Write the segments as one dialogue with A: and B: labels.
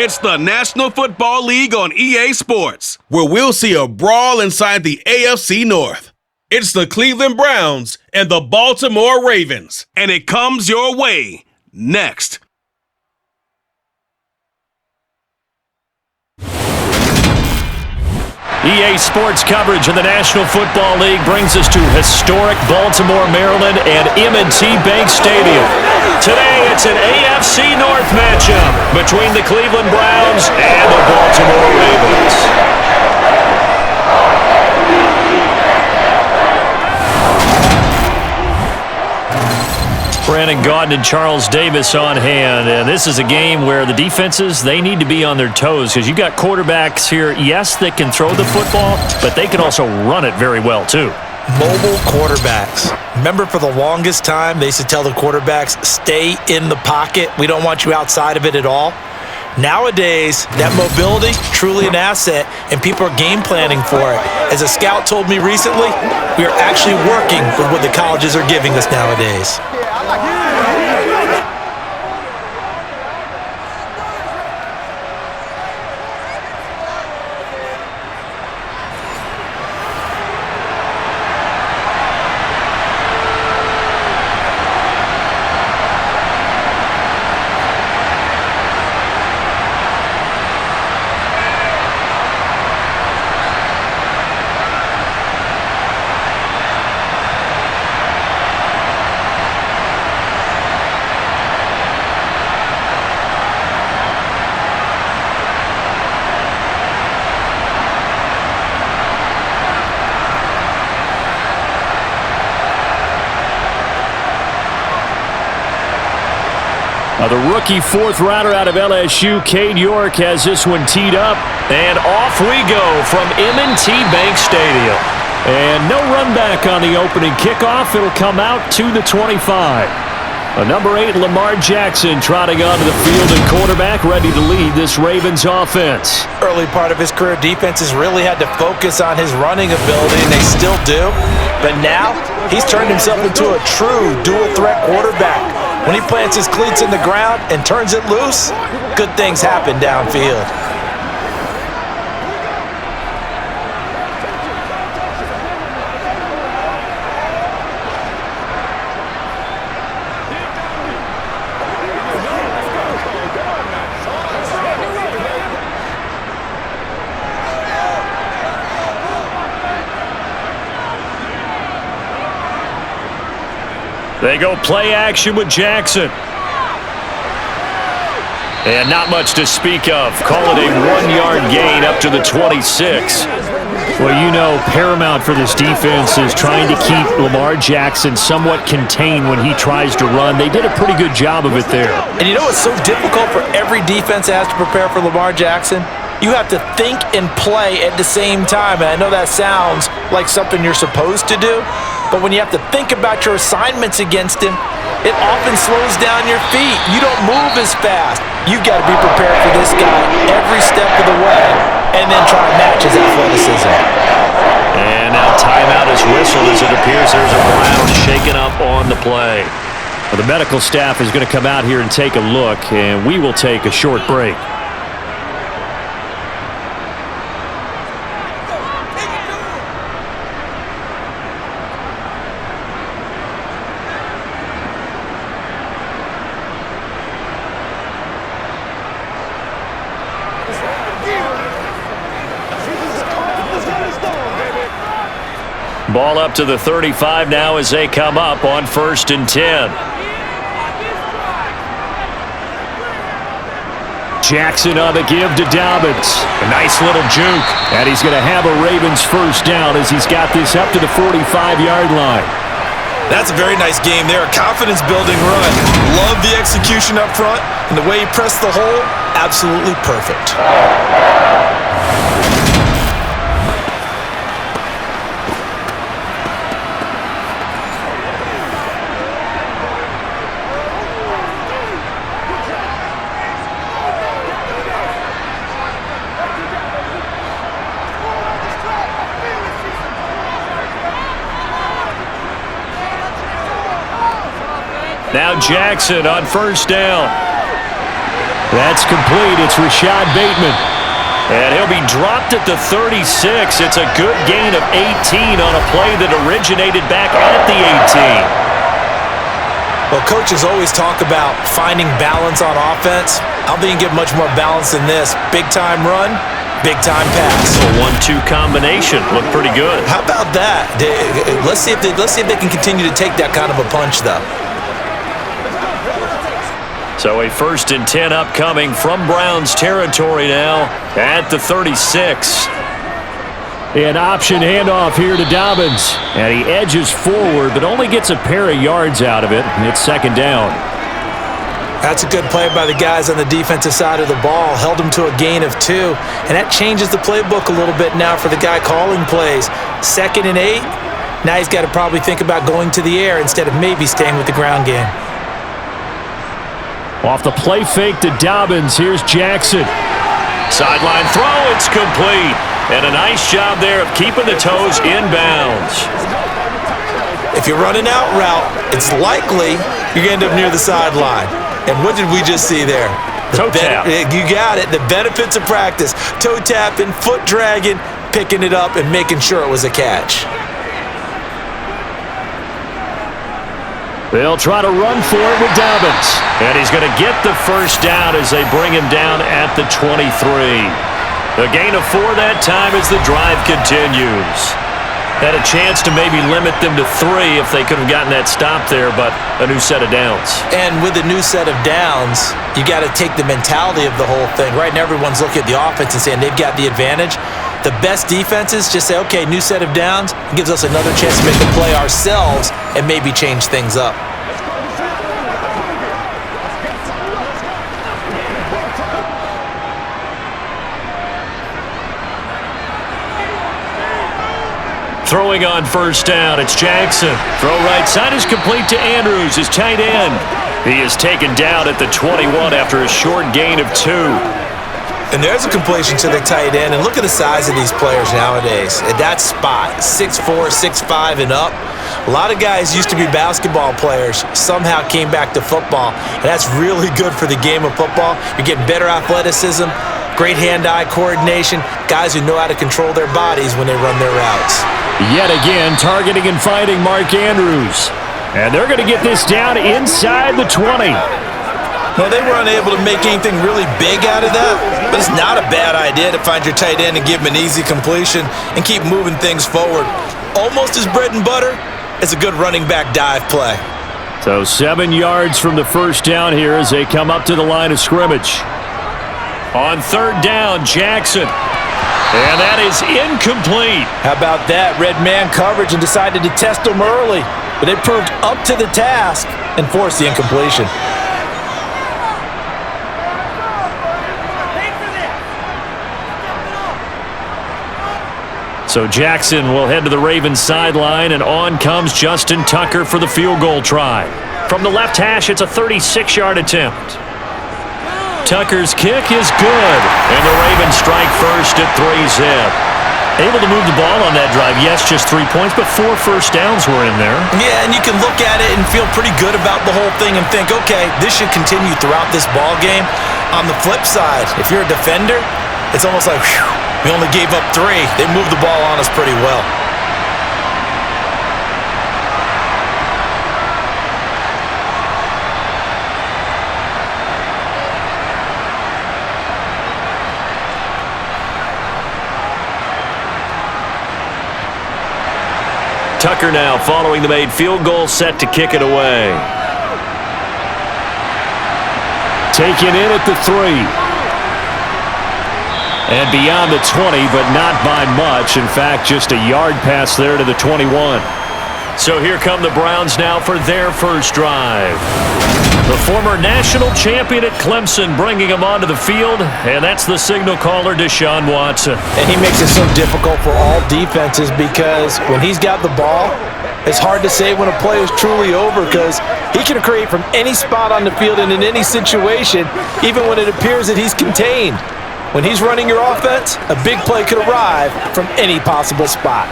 A: It's the National Football League on EA Sports, where we'll see a brawl inside the AFC North. It's the Cleveland Browns and the Baltimore Ravens, and it comes your way next.
B: EA Sports coverage of the National Football League brings us to historic Baltimore, Maryland and M&T Bank Stadium. Today, it's an AFC North matchup between the Cleveland Browns and the Baltimore Ravens. Brandon Gaudin and Charles Davis on hand, and this is a game where the defenses, they need to be on their toes because you've got quarterbacks here, yes, that can throw the football, but they can also run it very well too.
C: Mobile quarterbacks. Remember, for the longest time, they used to tell the quarterbacks, stay in the pocket. We don't want you outside of it at all. Nowadays, that mobility, truly an asset, and people are game planning for it. As a scout told me recently, we are actually working with what the colleges are giving us nowadays.
B: The rookie fourth rounder out of LSU, Cade York, has this one teed up. And off we go from M&T Bank Stadium. And no run back on the opening kickoff. It'll come out to the 25. Number 8, Lamar Jackson, trotting onto the field and quarterback, ready to lead this Ravens offense.
C: Early part of his career, defenses really had to focus on his running ability, and they still do. But now, he's turned himself into a true dual-threat quarterback. When he plants his cleats in the ground and turns it loose, good things happen downfield.
B: They go play action with Jackson. And not much to speak of. Call it a 1-yard gain up to the 26. Well, you know, paramount for this defense is trying to keep Lamar Jackson somewhat contained when he tries to run. They did a pretty good job of it there.
C: And you know what's so difficult for every defense that has to prepare for Lamar Jackson? You have to think and play at the same time. And I know that sounds like something you're supposed to do, but when you have to think about your assignments against him, it often slows down your feet. You don't move as fast. You've got to be prepared for this guy every step of the way and then try to match his athleticism.
B: And now timeout is whistled as it appears there's a Brown shaken up on the play. Well, the medical staff is going to come out here and take a look, and we will take a short break. Ball up to the 35 now as they come up on 1st and 10. Jackson on the give to Dobbins. A nice little juke. And he's going to have a Ravens first down as he's got this up to the 45-yard line.
C: That's a very nice game there. A confidence-building run. Love the execution up front. And the way he pressed the hole, absolutely perfect.
B: Now Jackson on 1st down. That's complete. It's Rashad Bateman. And he'll be dropped at the 36. It's a good gain of 18 on a play that originated back at the 18.
C: Well, coaches always talk about finding balance on offense. I don't think you can get much more balance than this. Big-time run, big-time pass.
B: A 1-2 combination. Looked pretty good.
C: How about that? Let's see if they can continue to take that kind of a punch, though.
B: So a 1st and 10 upcoming from Browns territory now at the 36. An option handoff here to Dobbins. And he edges forward, but only gets a pair of yards out of it. And it's 2nd down.
C: That's a good play by the guys on the defensive side of the ball. Held them to a gain of 2. And that changes the playbook a little bit now for the guy calling plays. 2nd and 8. Now he's got to probably think about going to the air instead of maybe staying with the ground game.
B: Off the play fake to Dobbins, here's Jackson. Sideline throw, it's complete. And a nice job there of keeping the toes inbounds.
C: If you're running out route, it's likely you're going to end up near the sideline. And what did we just see there?
B: Toe tap.
C: You got it. The benefits of practice. Toe tapping, foot dragging, picking it up, and making sure it was a catch.
B: They'll try to run for it with Dobbins. And he's going to get the 1st down as they bring him down at the 23. A gain of 4 that time as the drive continues. Had a chance to maybe limit them to 3 if they could have gotten that stop there, but a new set of downs.
C: And with a new set of downs, you got to take the mentality of the whole thing. Right now everyone's looking at the offense and saying they've got the advantage. The best defenses just say, okay, new set of downs. It gives us another chance to make a play ourselves and maybe change things up.
B: Throwing on 1st down, it's Jackson. Throw right side is complete to Andrews, his tight end. He is taken down at the 21 after a short gain of 2.
C: And there's a completion to the tight end. And look at the size of these players nowadays. At that spot, 6'4", 6'5", and up. A lot of guys used to be basketball players, somehow came back to football. And that's really good for the game of football. You're getting better athleticism, great hand-eye coordination, guys who know how to control their bodies when they run their routes.
B: Yet again, targeting and fighting Mark Andrews. And they're going to get this down inside the 20.
C: Well, they were unable to make anything really big out of that, but it's not a bad idea to find your tight end and give him an easy completion and keep moving things forward. Almost as bread and butter, it's a good running back dive play.
B: So 7 yards from the 1st down here as they come up to the line of scrimmage. On 3rd down, Jackson. And that is incomplete.
C: How about that? Red man coverage and decided to test them early, but they proved up to the task and forced the incompletion.
B: So Jackson will head to the Ravens sideline, and on comes Justin Tucker for the field goal try. From the left hash, it's a 36-yard attempt. Tucker's kick is good, and the Ravens strike first at 3-zip. Able to move the ball on that drive. Yes, just 3 points, but 4 first downs were in there.
C: Yeah, and you can look at it and feel pretty good about the whole thing and think, okay, this should continue throughout this ball game. On the flip side, if you're a defender, it's almost like, whew, we only gave up 3. They moved the ball on us pretty well.
B: Tucker now following the made field goal, set to kick it away. Taken in at the 3. And beyond the 20, but not by much. In fact, just a yard pass there to the 21. So here come the Browns now for their first drive. The former national champion at Clemson bringing him onto the field, and that's the signal caller, Deshaun Watson.
C: And he makes it so difficult for all defenses because when he's got the ball, it's hard to say when a play is truly over because he can create from any spot on the field and in any situation, even when it appears that he's contained. When he's running your offense, a big play could arrive from any possible spot.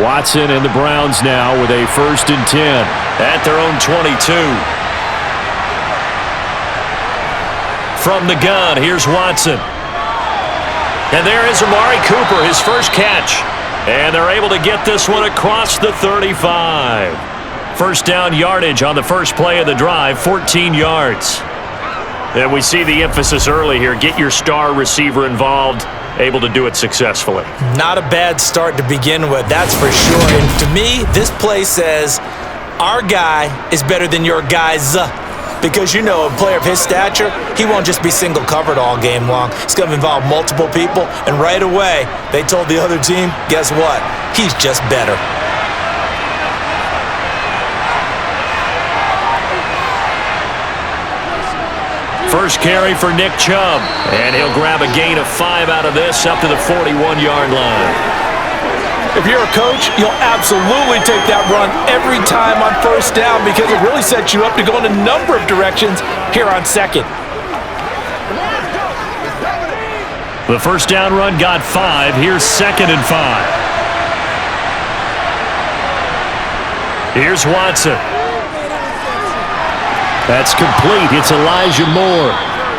B: Watson and the Browns now with a 1st and 10 at their own 22. From the gun, here's Watson. And there is Amari Cooper, his first catch. And they're able to get this one across the 35. First down yardage on the first play of the drive, 14 yards. And we see the emphasis early here. Get your star receiver involved, able to do it successfully. Not a bad start to begin with, that's for sure. And to me, this play says our guy is better than your guys. Because, you know, a player of his stature, he won't just be single covered all game long. It's going to involve multiple people. And right away, they told the other team, guess what? He's just better. First carry for Nick Chubb. And he'll grab a gain of 5 out of this up to the 41-yard line. If you're a coach, you'll absolutely take that run every time on first down because it really sets you up to go in a number of directions here on second. The first down run got 5. Here's 2nd and 5. Here's Watson. That's complete. It's Elijah Moore.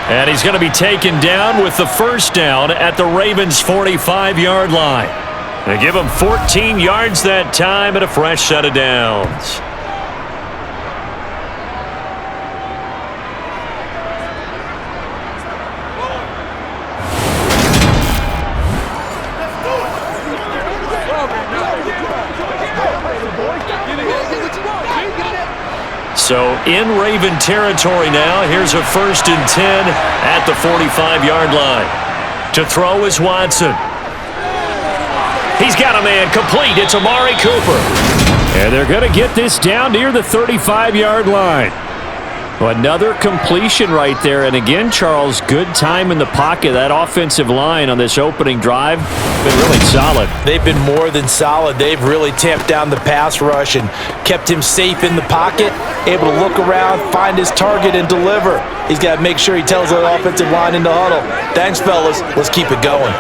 B: And he's going to be taken down with the first down at the Ravens' 45-yard line. They give him 14 yards that time and a fresh set of downs. So in Raven territory now, here's a 1st and 10 at the 45-yard line. To throw is Watson. He's got a man complete. It's Amari Cooper. And they're going to get this down near the 35-yard line. Another completion right there. And again, Charles, good time in the pocket. That offensive line on this opening drive been really solid. They've been more than solid. They've really tamped down the pass rush and kept him safe in the pocket, able to look around, find his target, and deliver. He's got to make sure he tells the offensive line in the huddle, thanks, fellas. Let's keep it going.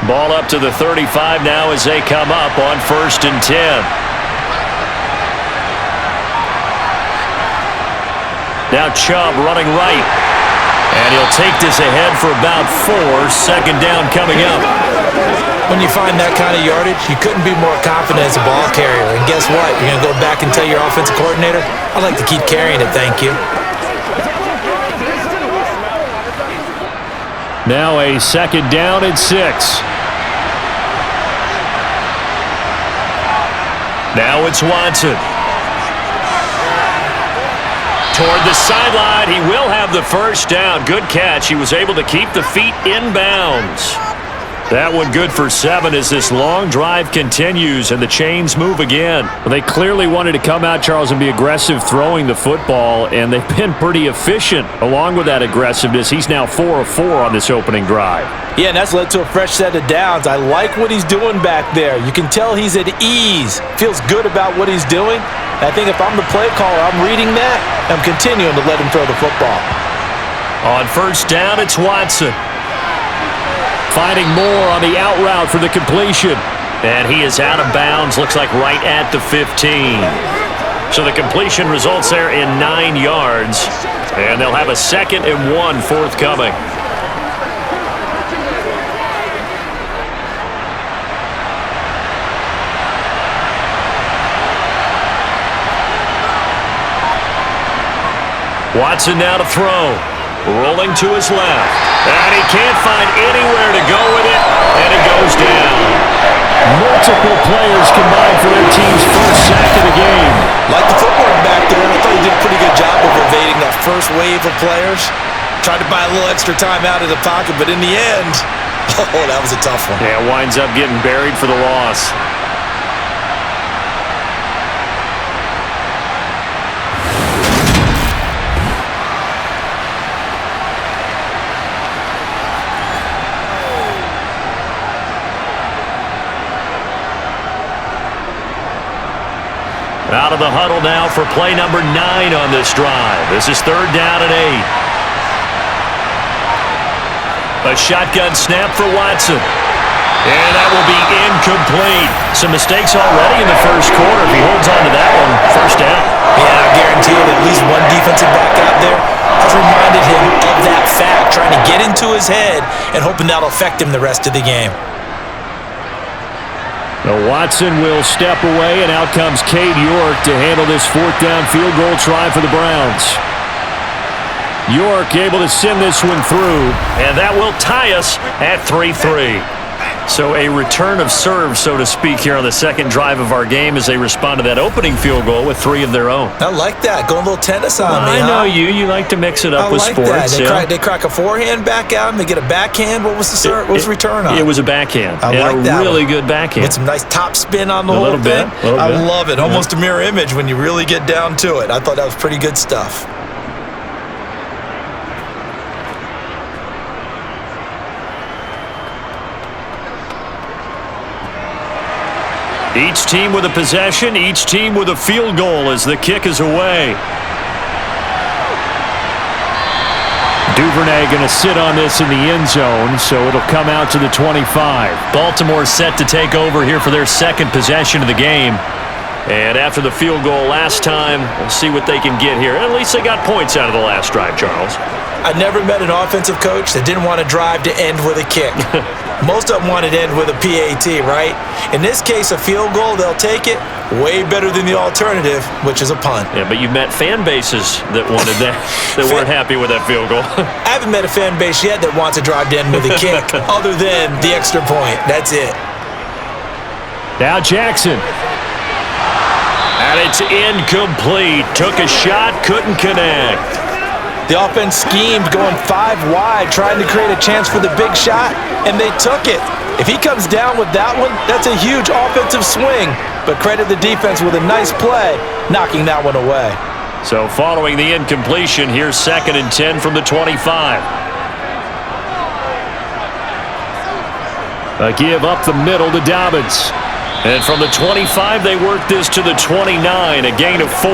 B: Ball up to the 35 now as they come up on 1st and 10. Now Chubb running right. And he'll take this ahead for about 4. 2nd down coming up. When you find that kind of yardage, you couldn't be more confident as a ball carrier. And guess what? You're going to go back and tell your offensive coordinator, I'd like to keep carrying it, thank you. Now a 2nd down and 6. Now it's Watson. Toward the sideline, he will have the first down. Good catch. He was able to keep the feet in bounds. That one good for 7 as this long drive continues and the chains move again. Well, they clearly wanted to come out, Charles, and be aggressive throwing the football, and they've been pretty efficient along with that aggressiveness. He's now 4 of 4 on this opening drive. Yeah, and that's led to a fresh set of downs. I like what he's doing back there. You can tell he's at ease, feels good about what he's doing. And I think if I'm the play caller, I'm reading that, and I'm continuing to let him throw the football. On first down, it's Watson. Finding Moore on the out route for the completion. And he is out of bounds, looks like right at the 15. So the completion results there in 9 yards. And they'll have a 2nd and 1 forthcoming. Watson now to throw. Rolling to his left. And he can't find anywhere to go with it. And it goes down. Multiple players combined for their team's first sack of the game. Like the footwork back there, I thought he did a pretty good job of evading that first wave of players. Tried to buy a little extra time out of the pocket, but in the end, oh, that was a tough one. Yeah, winds up getting buried for the loss. Out of the huddle now for play number 9 on this drive. This is 3rd down and 8. A shotgun snap for Watson. And that will be incomplete. Some mistakes already in the first quarter. If he holds on to that one, first down.
C: Yeah, I guarantee you at least one defensive back out there has reminded him of that fact, trying to get into his head and hoping that'll affect him the rest of the game.
B: Now Watson will step away, and out comes Cade York to handle this fourth down field goal try for the Browns. York able to send this one through, and that will tie us at 3-3. So a return of serve, so to speak, here on the second drive of our game as they respond to that opening field goal with 3 of their own.
C: I like that. Going a little tennis on me,
B: I know you. You like to mix it up with
C: like
B: sports.
C: That. They crack a forehand back out, and they get a backhand. What was the serve? What was the return on?
B: It was a backhand.
C: I like that.
B: Really good backhand.
C: With some nice top spin on the
B: whole
C: thing.
B: A little bit.
C: I love it. Almost a mirror image when you really get down to it. I thought that was pretty good stuff.
B: Each team with a possession, each team with a field goal as the kick is away. Duvernay going to sit on this in the end zone, so it'll come out to the 25. Baltimore set to take over here for their second possession of the game. And after the field goal last time, we'll see what they can get here. At least they got points out of the last drive, Charles.
C: I never met an offensive coach that didn't want to drive to end with a kick. Most of them wanted to end with a PAT, right? In this case, a field goal, they'll take it. Way better than the alternative, which is a punt.
B: Yeah, but you've met fan bases that wanted that, that weren't happy with that field goal.
C: I haven't met a fan base yet that wants to drive to end with a kick, other than the extra point. That's it.
B: Now Jackson. And it's incomplete. Took a shot, couldn't connect.
C: The offense schemed going 5 wide, trying to create a chance for the big shot, and they took it. If he comes down with that one, that's a huge offensive swing. But credit the defense with a nice play, knocking that one away.
B: So following the incompletion, here's 2nd and 10 from the 25. A give up the middle to Dobbins. And from the 25, they work this to the 29, a gain of 4.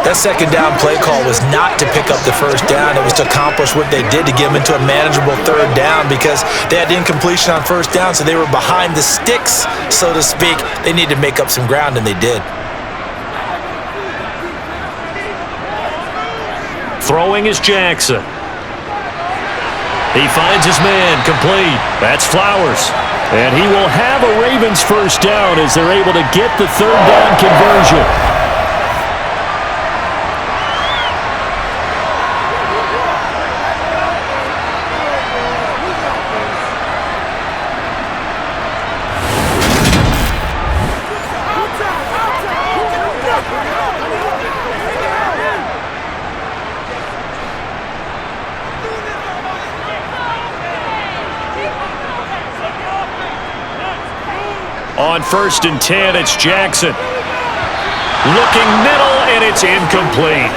C: That second down play call was not to pick up the first down. It was to accomplish what they did to get them into a manageable third down because they had incompletion on first down, so they were behind the sticks, so to speak. They needed to make up some ground, and they did.
B: Throwing is Jackson. He finds his man, complete. That's Flowers. And he will have a Ravens first down as they're able to get the third down conversion. On 1st and 10, it's Jackson. Looking middle, and it's incomplete.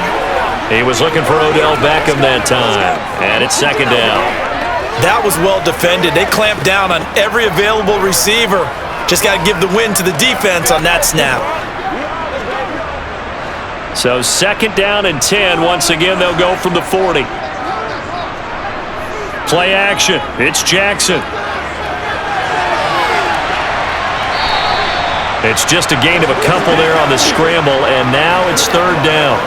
B: He was looking for Odell Beckham that time, and it's 2nd down.
C: That was well defended. They clamped down on every available receiver. Just got to give the win to the defense on that snap.
B: So 2nd down and 10. Once again, they'll go from the 40. Play action. It's Jackson. It's just a gain of a couple there on the scramble, and now it's 3rd down.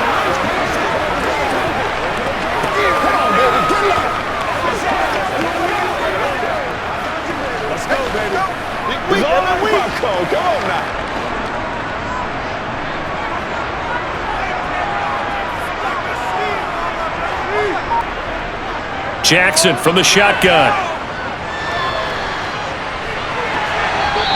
D: Let's go, baby. Big week. Come on now.
B: Jackson from the shotgun.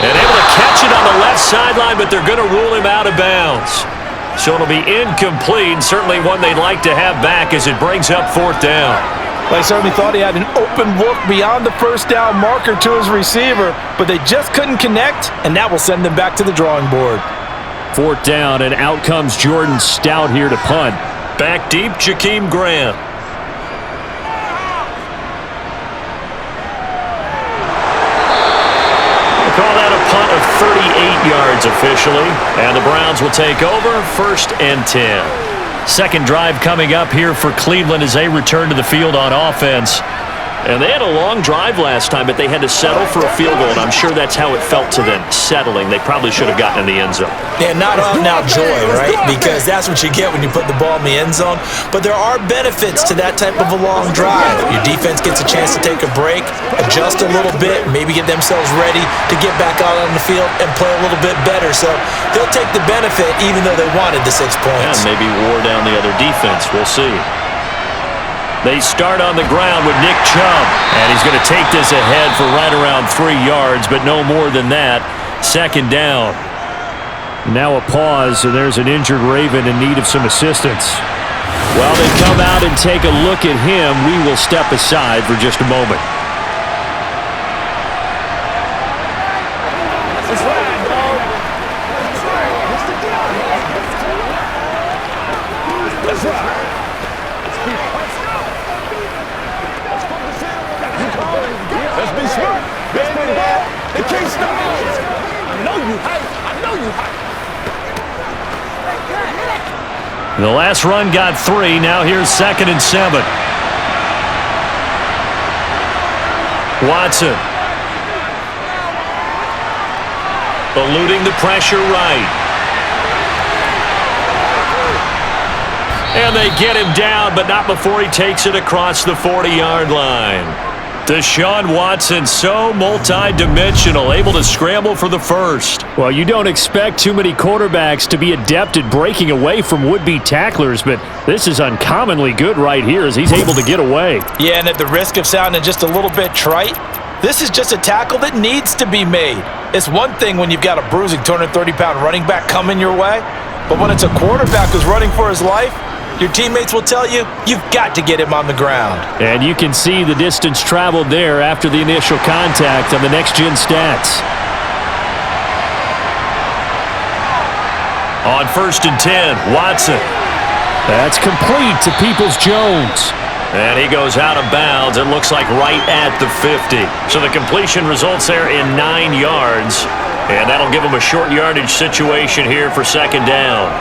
B: And able to catch it on the left sideline, but they're going to rule him out of bounds. So it'll be incomplete, certainly one they'd like to have back as it brings up 4th down.
C: Well, I certainly thought he had an open look beyond the first down marker to his receiver, but they just couldn't connect, and that will send them back to the drawing board.
B: 4th down, and out comes Jordan Stout here to punt. Back deep, Jakeem Grant. Call that a punt of 38 yards officially, and the Browns will take over 1st and 10. Second drive coming up here for Cleveland as they return to the field on offense. And they had a long drive last time, but they had to settle for a field goal, and I'm sure that's how it felt to them, settling. They probably should have gotten in the end zone.
C: Yeah, not out-and-out joy, right? Because that's what you get when you put the ball in the end zone. But there are benefits to that type of a long drive. Your defense gets a chance to take a break, adjust a little bit, maybe get themselves ready to get back out on the field and play a little bit better. So they'll take the benefit even though they wanted the 6 points.
B: Yeah, maybe wore down the other defense. We'll see. They start on the ground with Nick Chubb, and he's going to take this ahead for right around 3 yards, but no more than that. Second down. Now a pause, and there's an injured Raven in need of some assistance. While they come out and take a look at him, we will step aside for just a moment. The last run got 3. Now here's 2nd and 7. Watson. Eluding the pressure right. And they get him down, but not before he takes it across the 40-yard line. Deshaun Watson, so multi-dimensional, able to scramble for the first. Well, you don't expect too many quarterbacks to be adept at breaking away from would-be tacklers, but this is uncommonly good right here as he's able to get away. Yeah, and at the risk of sounding just a little bit trite, this is just a tackle that needs to be made. It's one thing when you've got a bruising 230-pound running back coming your way, but when it's a quarterback who's running for his life, your teammates will tell you, you've got to get him on the ground. And you can see the distance traveled there after the initial contact on the next-gen stats. On 1st and 10, Watson. That's complete to Peoples-Jones. And he goes out of bounds. It looks like right at the 50. So the completion results there in 9 yards. And that'll give him a short yardage situation here for 2nd down.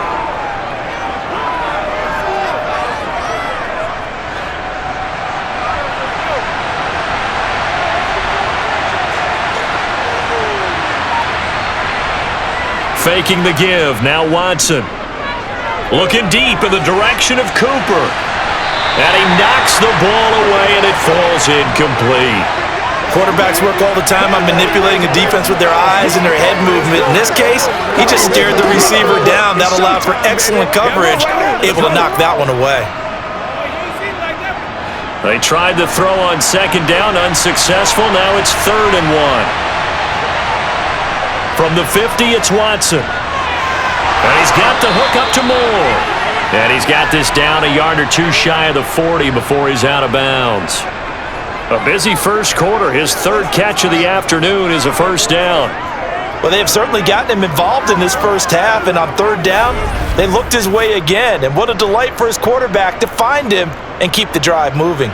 B: Faking the give, now Watson. Looking deep in the direction of Cooper. And he knocks the ball away, and it falls incomplete. Quarterbacks work all the time on manipulating a defense with their eyes and their head movement. In this case, he just stared the receiver down. That allowed for excellent coverage, able to knock that one away. They tried the throw on 2nd down, unsuccessful. Now it's 3rd and 1. From the 50, it's Watson. And he's got the hook up to Moore. And he's got this down a yard or 2 shy of the 40 before he's out of bounds. A busy first quarter. His 3rd catch of the afternoon is a first down. Well, they have certainly gotten him involved in this first half, and on 3rd down, they looked his way again. And what a delight for his quarterback to find him and keep the drive moving.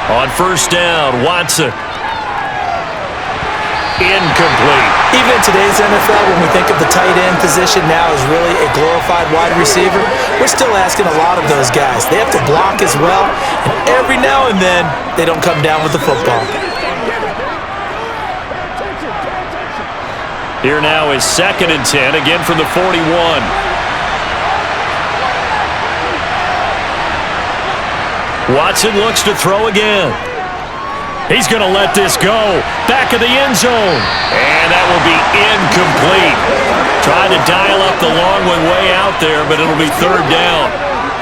B: On 1st down, Watson. Incomplete. Even in today's NFL, when we think of the tight end position now as really a glorified wide receiver, we're still asking a lot of those guys. They have to block as well, and every now and then, they don't come down with the football. Here now is 2nd and 10, again from the 41. Watson looks to throw again. He's going to let this go. Back of the end zone. And that will be incomplete. Trying to dial up the long one way out there, but it'll be 3rd down.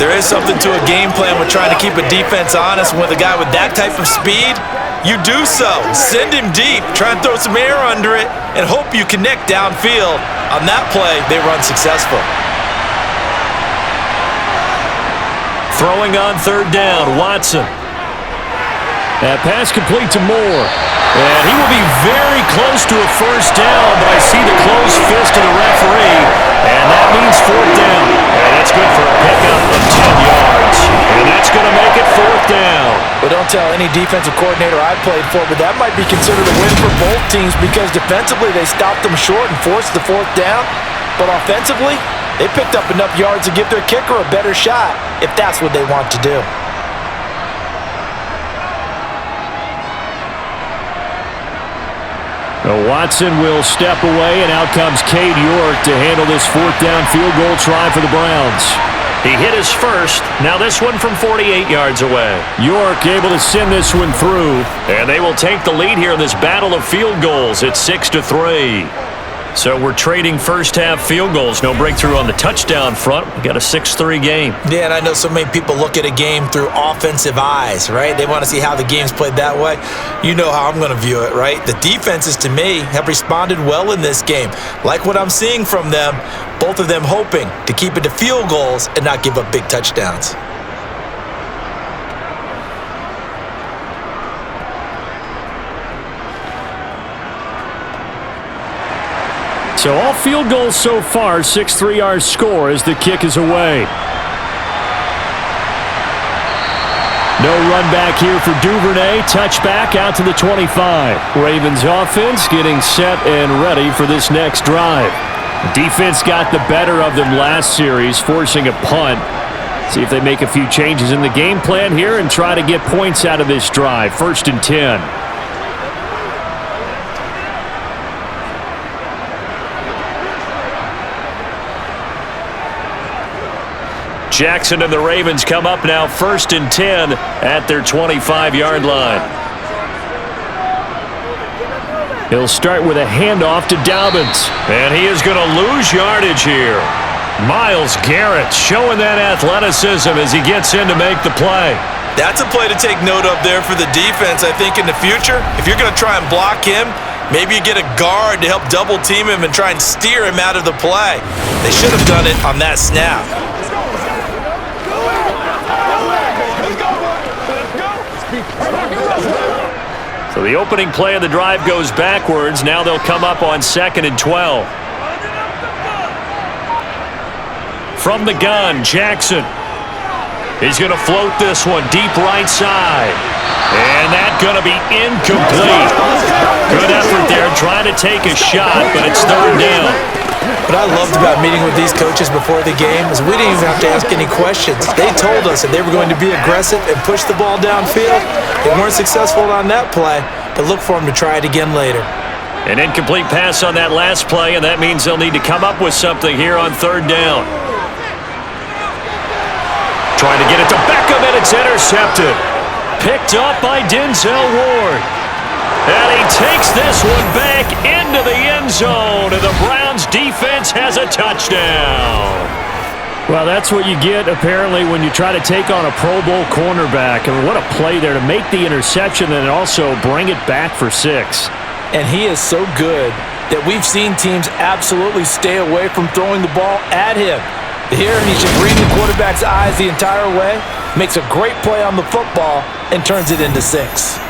B: There is something to a game plan with trying to keep a defense honest. With a guy with that type of speed, you do so. Send him deep. Try and throw some air under it and hope you connect downfield. On that play, they run successful. Throwing on 3rd down, Watson. That pass complete to Moore. And he will be very close to a first down, but I see the closed fist of the referee, and that means 4th down. And that's good for a pickup of 2. yards. And that's going to make it 4th down.
C: Well, don't tell any defensive coordinator I played for, but that might be considered a win for both teams because defensively they stopped them short and forced the 4th down. But offensively, they picked up enough yards to give their kicker a better shot if that's what they want to do.
B: Watson will step away, and out comes Cade York to handle this 4th down field goal try for the Browns. He hit his first. Now this one from 48 yards away. York able to send this one through, and they will take the lead here in this battle of field goals. It's 6-3. So we're trading first-half field goals. No breakthrough on the touchdown front. We got a 6-3 game.
C: Yeah, and I know so many people look at a game through offensive eyes, right? They want to see how the game's played that way. You know how I'm going to view it, right? The defenses, to me, have responded well in this game. Like what I'm seeing from them, both of them hoping to keep it to field goals and not give up big touchdowns.
B: So all field goals so far, 6-3 our score as the kick is away. No run back here for Duvernay. Touchback out to the 25. Ravens offense getting set and ready for this next drive. Defense got the better of them last series, forcing a punt. See if they make a few changes in the game plan here and try to get points out of this drive. 1st and 10. Jackson and the Ravens come up now 1st and 10 at their 25-yard line. He'll start with a handoff to Dobbins, and he is going to lose yardage here. Myles Garrett showing that athleticism as he gets in to make the play.
C: That's a play to take note of there for the defense. I think in the future, if you're going to try and block him, maybe you get a guard to help double team him and try and steer him out of the play. They should have done it on that snap.
B: So the opening play of the drive goes backwards. Now they'll come up on 2nd and 12. From the gun, Jackson. He's going to float this one deep right side. And that's going to be incomplete. Good effort there trying to take a shot, but it's 3rd down.
C: What I loved about meeting with these coaches before the game is we didn't even have to ask any questions. They told us that they were going to be aggressive and push the ball downfield. They weren't successful on that play, but look for them to try it again later.
B: An incomplete pass on that last play, and that means they'll need to come up with something here on 3rd down. Trying to get it to Beckham, and it's intercepted. Picked up by Denzel Ward. And he takes this one back into the end zone, and the Browns defense has a touchdown. Well, that's what you get, apparently, when you try to take on a Pro Bowl cornerback. I mean, what a play there to make the interception and also bring it back for 6.
C: And he is so good that we've seen teams absolutely stay away from throwing the ball at him. Here, he's just reading the quarterback's eyes the entire way, makes a great play on the football, and turns it into 6.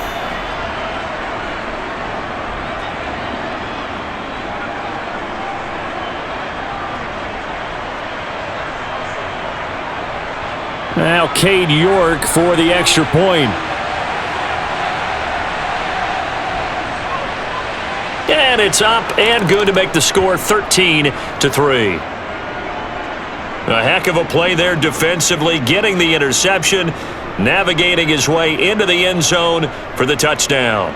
B: Now Cade York for the extra point. And it's up and good to make the score 13-3. A heck of a play there defensively, getting the interception, navigating his way into the end zone for the touchdown.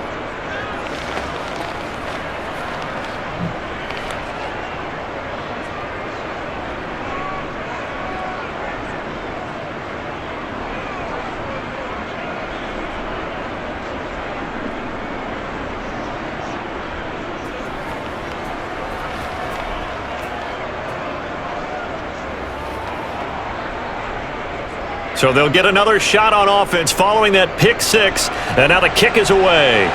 B: So they'll get another shot on offense following that pick 6, and now the kick is away.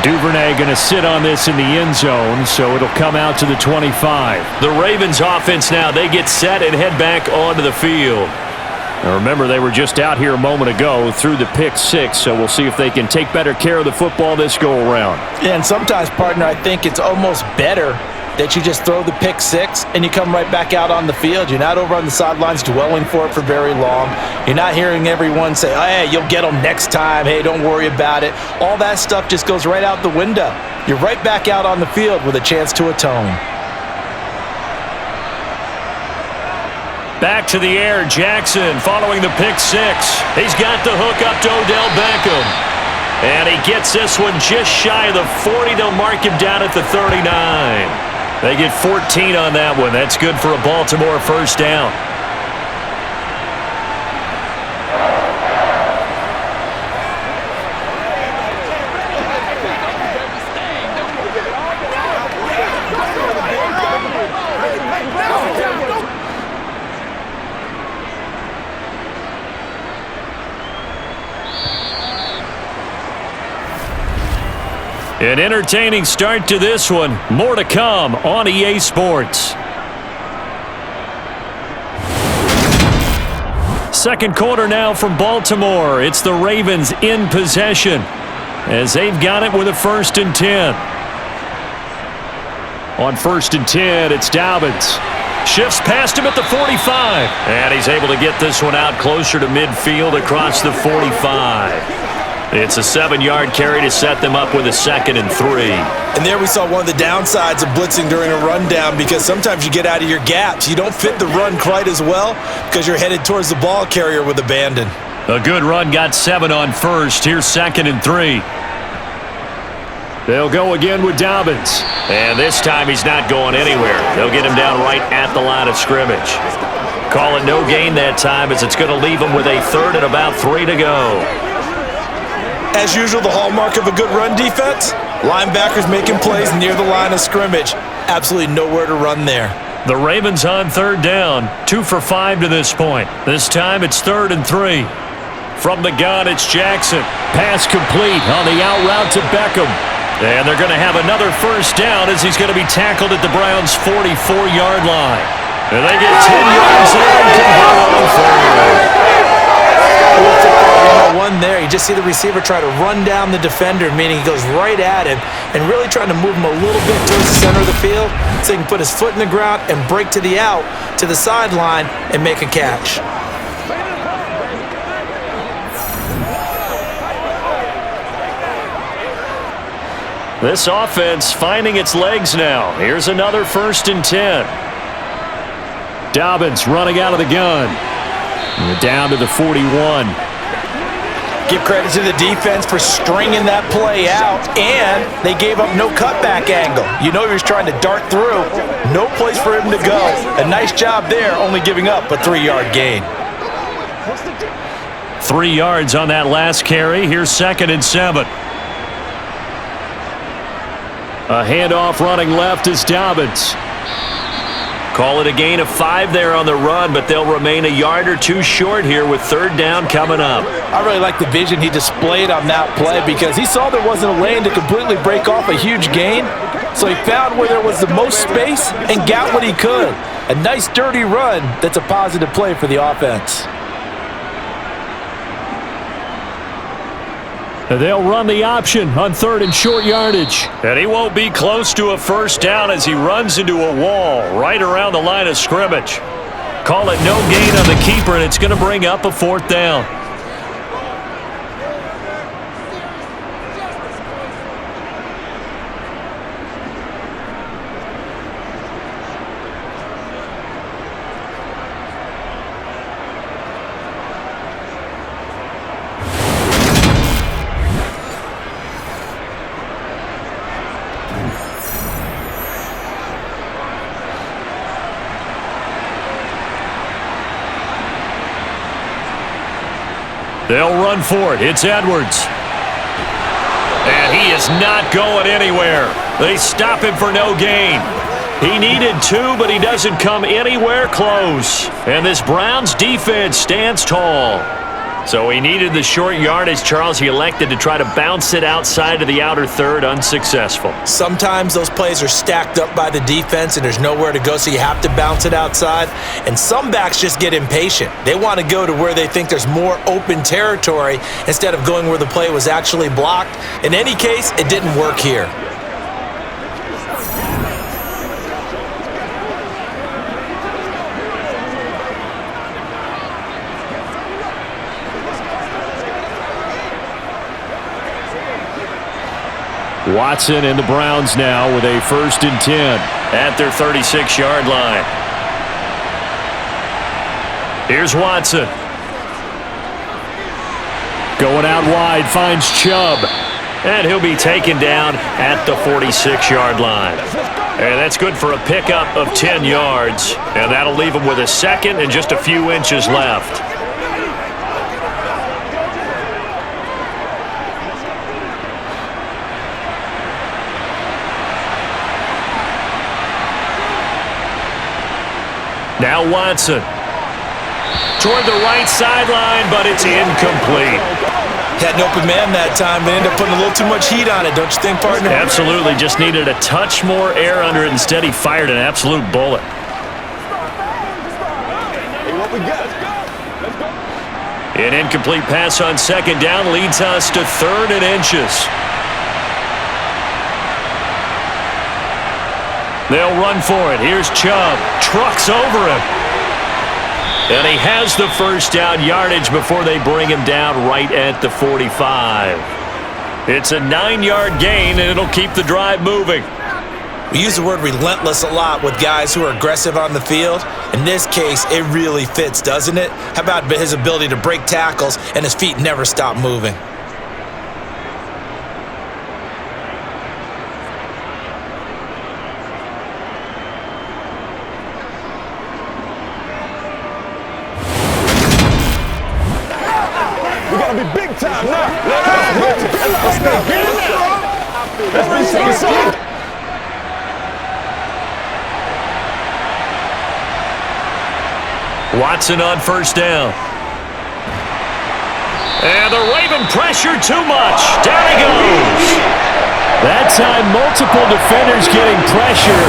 B: Duvernay going to sit on this in the end zone, so it'll come out to the 25. The Ravens offense now, they get set and head back onto the field. Now remember, they were just out here a moment ago through the pick 6, so we'll see if they can take better care of the football this go-around.
C: And sometimes, partner, I think it's almost better that you just throw the pick six and you come right back out on the field. You're not over on the sidelines dwelling for it for very long. You're not hearing everyone say, oh, hey, you'll get them next time. Hey, don't worry about it. All that stuff just goes right out the window. You're right back out on the field with a chance to atone.
B: Back to the air, Jackson following the pick six. He's got the hook up to Odell Beckham. And he gets this one just shy of the 40. They'll mark him down at the 39. They get 14 on that one. That's good for a Baltimore first down. An entertaining start to this one. More to come on EA Sports. Second quarter now from Baltimore. It's the Ravens in possession as they've got it with a 1st and 10. On 1st and 10, it's Dobbins. Shifts past him at the 45. And he's able to get this one out closer to midfield across the 45. It's a 7-yard carry to set them up with a 2nd and 3.
C: And there we saw one of the downsides of blitzing during a rundown, because sometimes you get out of your gaps. You don't fit the run quite as well because you're headed towards the ball carrier with abandon.
B: A good run, got 7 on 1st. Here's 2nd and 3. They'll go again with Dobbins. And this time he's not going anywhere. They'll get him down right at the line of scrimmage. Call it no gain that time, as it's going to leave him with a 3rd and about 3 to go.
C: As usual, the hallmark of a good run defense, linebackers making plays near the line of scrimmage. Absolutely nowhere to run there.
B: The Ravens on 3rd down, 2 for 5 to this point. This time it's 3rd and 3. From the gun, it's Jackson. Pass complete on the out route to Beckham. And they're going to have another 1st down as he's going to be tackled at the Browns' 44-yard line. And they get 10 yards there and convert on 3rd.
C: One there, you just see the receiver try to run down the defender, meaning he goes right at him and really trying to move him a little bit towards the center of the field so he can put his foot in the ground and break to the out, to the sideline, and make a catch.
B: This offense finding its legs now. Here's another 1st and 10. Dobbins running out of the gun. We're down to the 41.
C: Give credit to the defense for stringing that play out, and they gave up no cutback angle. You know he was trying to dart through. No place for him to go. A nice job there, only giving up a 3-yard gain.
B: 3 yards on that last carry. Here's 2nd and 7. A handoff running left is Dobbins. Call it a gain of 5 there on the run, but they'll remain a yard or 2 short here with 3rd down coming up.
C: I really like the vision he displayed on that play, because he saw there wasn't a lane to completely break off a huge gain. So he found where there was the most space and got what he could. A nice dirty run that's a positive play for the offense.
B: They'll run the option on 3rd and short yardage. And he won't be close to a 1st down as he runs into a wall right around the line of scrimmage. Call it no gain on the keeper, and it's going to bring up a 4th down. They'll run for it. It's Edwards. And he is not going anywhere. They stop him for no gain. He needed 2, but he doesn't come anywhere close. And this Browns defense stands tall. So he needed the short yardage, Charles. He elected to try to bounce it outside of the outer 3rd, unsuccessful.
C: Sometimes those plays are stacked up by the defense and there's nowhere to go, so you have to bounce it outside. And some backs just get impatient. They want to go to where they think there's more open territory instead of going where the play was actually blocked. In any case, it didn't work here.
B: Watson and the Browns now with a 1st and 10 at their 36-yard line. Here's Watson. Going out wide, finds Chubb. And he'll be taken down at the 46-yard line. And that's good for a pickup of 10 yards. And that'll leave him with a 2nd and just a few inches left. Now Watson. Toward the right sideline, but it's incomplete.
C: Had an open man that time, but ended up putting a little too much heat on it, don't you think, partner?
B: Absolutely. Just needed a touch more air under it. Instead, he fired an absolute bullet.
D: Hey, what we got? Let's go.
B: An incomplete pass on 2nd down leads us to 3rd and inches. They'll run for it. Here's Chubb. Trucks over him. And he has the 1st down yardage before they bring him down right at the 45. It's a 9-yard gain, and it'll keep the drive moving.
C: We use the word relentless a lot with guys who are aggressive on the field. In this case, it really fits, doesn't it? How about his ability to break tackles and his feet never stop moving?
D: We gotta be big time now. Let's go. Get it now. Let's be something.
B: Watson on 1st down. And the Raven pressure too much. Down he goes. That time, multiple defenders getting pressure,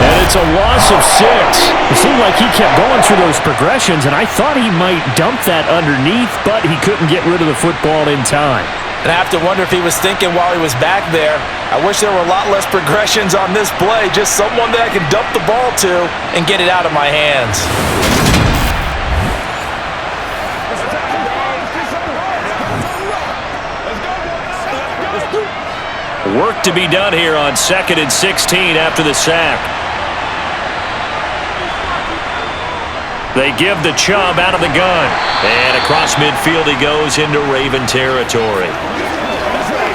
B: and it's a loss of 6.
E: It seemed like he kept going through those progressions, and I thought he might dump that underneath, but he couldn't get rid of the football in time.
C: And I have to wonder if he was thinking while he was back there, I wish there were a lot less progressions on this play, just someone that I can dump the ball to and get it out of my hands.
B: Work to be done here on 2nd and 16 after the sack. They give the Chubb out of the gun. And across midfield he goes into Raven territory.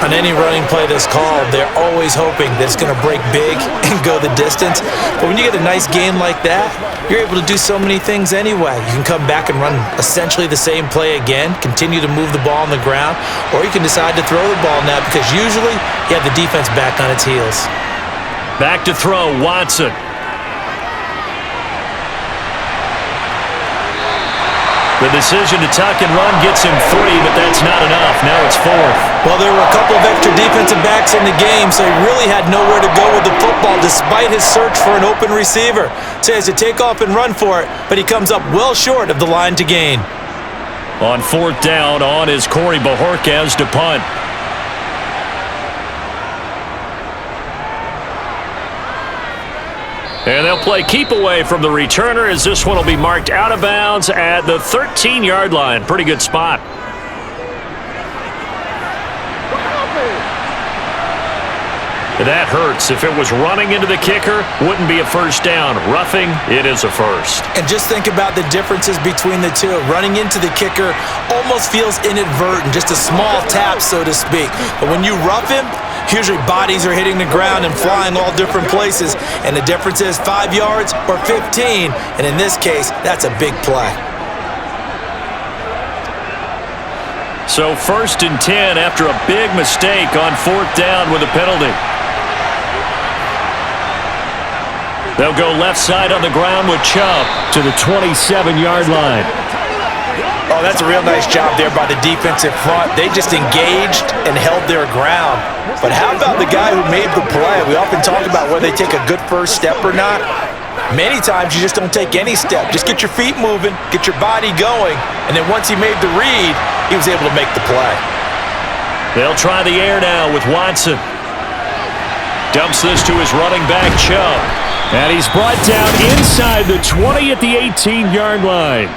C: On any running play that's called, they're always hoping that it's going to break big and go the distance. But when you get a nice game like that, you're able to do so many things anyway. You can come back and run essentially the same play again, continue to move the ball on the ground, or you can decide to throw the ball now because usually you have the defense back on its heels.
B: Back to throw, Watson. The decision to tuck and run gets him 3, but that's not enough. Now it's 4th.
C: Well, there were a couple of extra defensive backs in the game, so he really had nowhere to go with the football despite his search for an open receiver. So he has to take off and run for it, but he comes up well short of the line to gain.
B: On 4th down, on is Corey Bajorquez to punt. And they'll play keep away from the returner as this one will be marked out of bounds at the 13-yard line. Pretty good spot. That hurts. If it was running into the kicker, wouldn't be a 1st down. Roughing, it is a 1st.
C: And just think about the differences between the two. Running into the kicker almost feels inadvertent, just a small tap, so to speak. But when you rough him, usually bodies are hitting the ground and flying all different places. And the difference is 5 yards or 15. And in this case, that's a big play.
B: So 1st and 10 after a big mistake on 4th down with a penalty. They'll go left side on the ground with Chubb
E: to the 27-yard line.
C: Oh, that's a real nice job there by the defensive front. They just engaged and held their ground. But how about the guy who made the play? We often talk about whether they take a good first step or not. Many times you just don't take any step. Just get your feet moving, get your body going, and then once he made the read, he was able to make the play.
B: They'll try the air now with Watson. Dumps this to his running back, Chubb.
E: And he's brought down inside the 20 at the 18-yard line.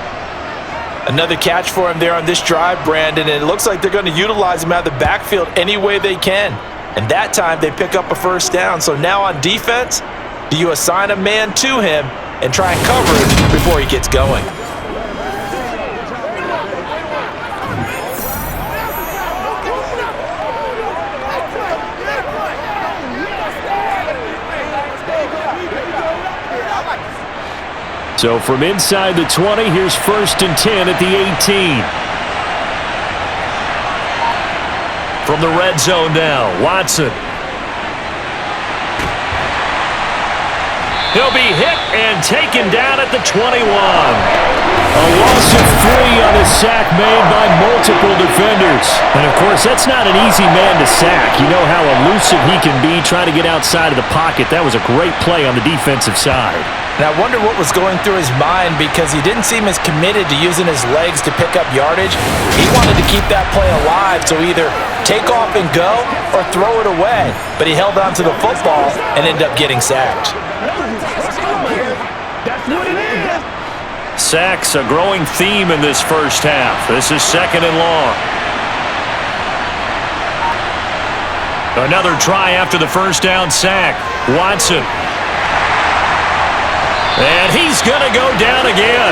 C: Another catch for him there on this drive, Brandon, and it looks like they're going to utilize him out of the backfield any way they can. And that time they pick up a first down. So now on defense, do you assign a man to him and try and coverage before he gets going?
B: So from inside the 20, here's 1st and 10 at the 18. From the red zone now, Watson. He'll be hit and taken down at the 21. A loss of 3 on a sack made by multiple defenders. And, of course, that's not an easy man to sack. You know how elusive he can be trying to get outside of the pocket. That was a great play on the defensive side.
C: And I wonder what was going through his mind because he didn't seem as committed to using his legs to pick up yardage. He wanted to keep that play alive, so either take off and go or throw it away. But he held on to the football and ended up getting sacked.
B: Sacks, a growing theme in this first half. This is 2nd and long. Another try after the first down sack. Watson. And he's going to go down again.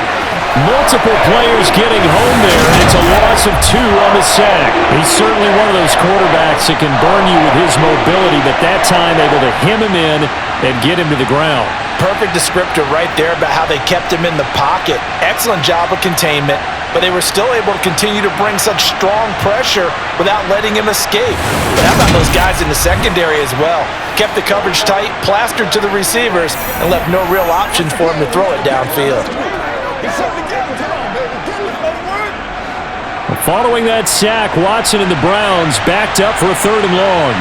B: Multiple players getting home there, and it's a loss of 2 on the sack. He's certainly one of those quarterbacks that can burn you with his mobility, but that time able to hem him in and get him to the ground.
C: Perfect descriptor right there about how they kept him in the pocket. Excellent job of containment, but they were still able to continue to bring such strong pressure without letting him escape. But how about those guys in the secondary as well? Kept the coverage tight, plastered to the receivers, and left no real options for him to throw it downfield.
B: Following that sack, Watson and the Browns backed up for a 3rd and long.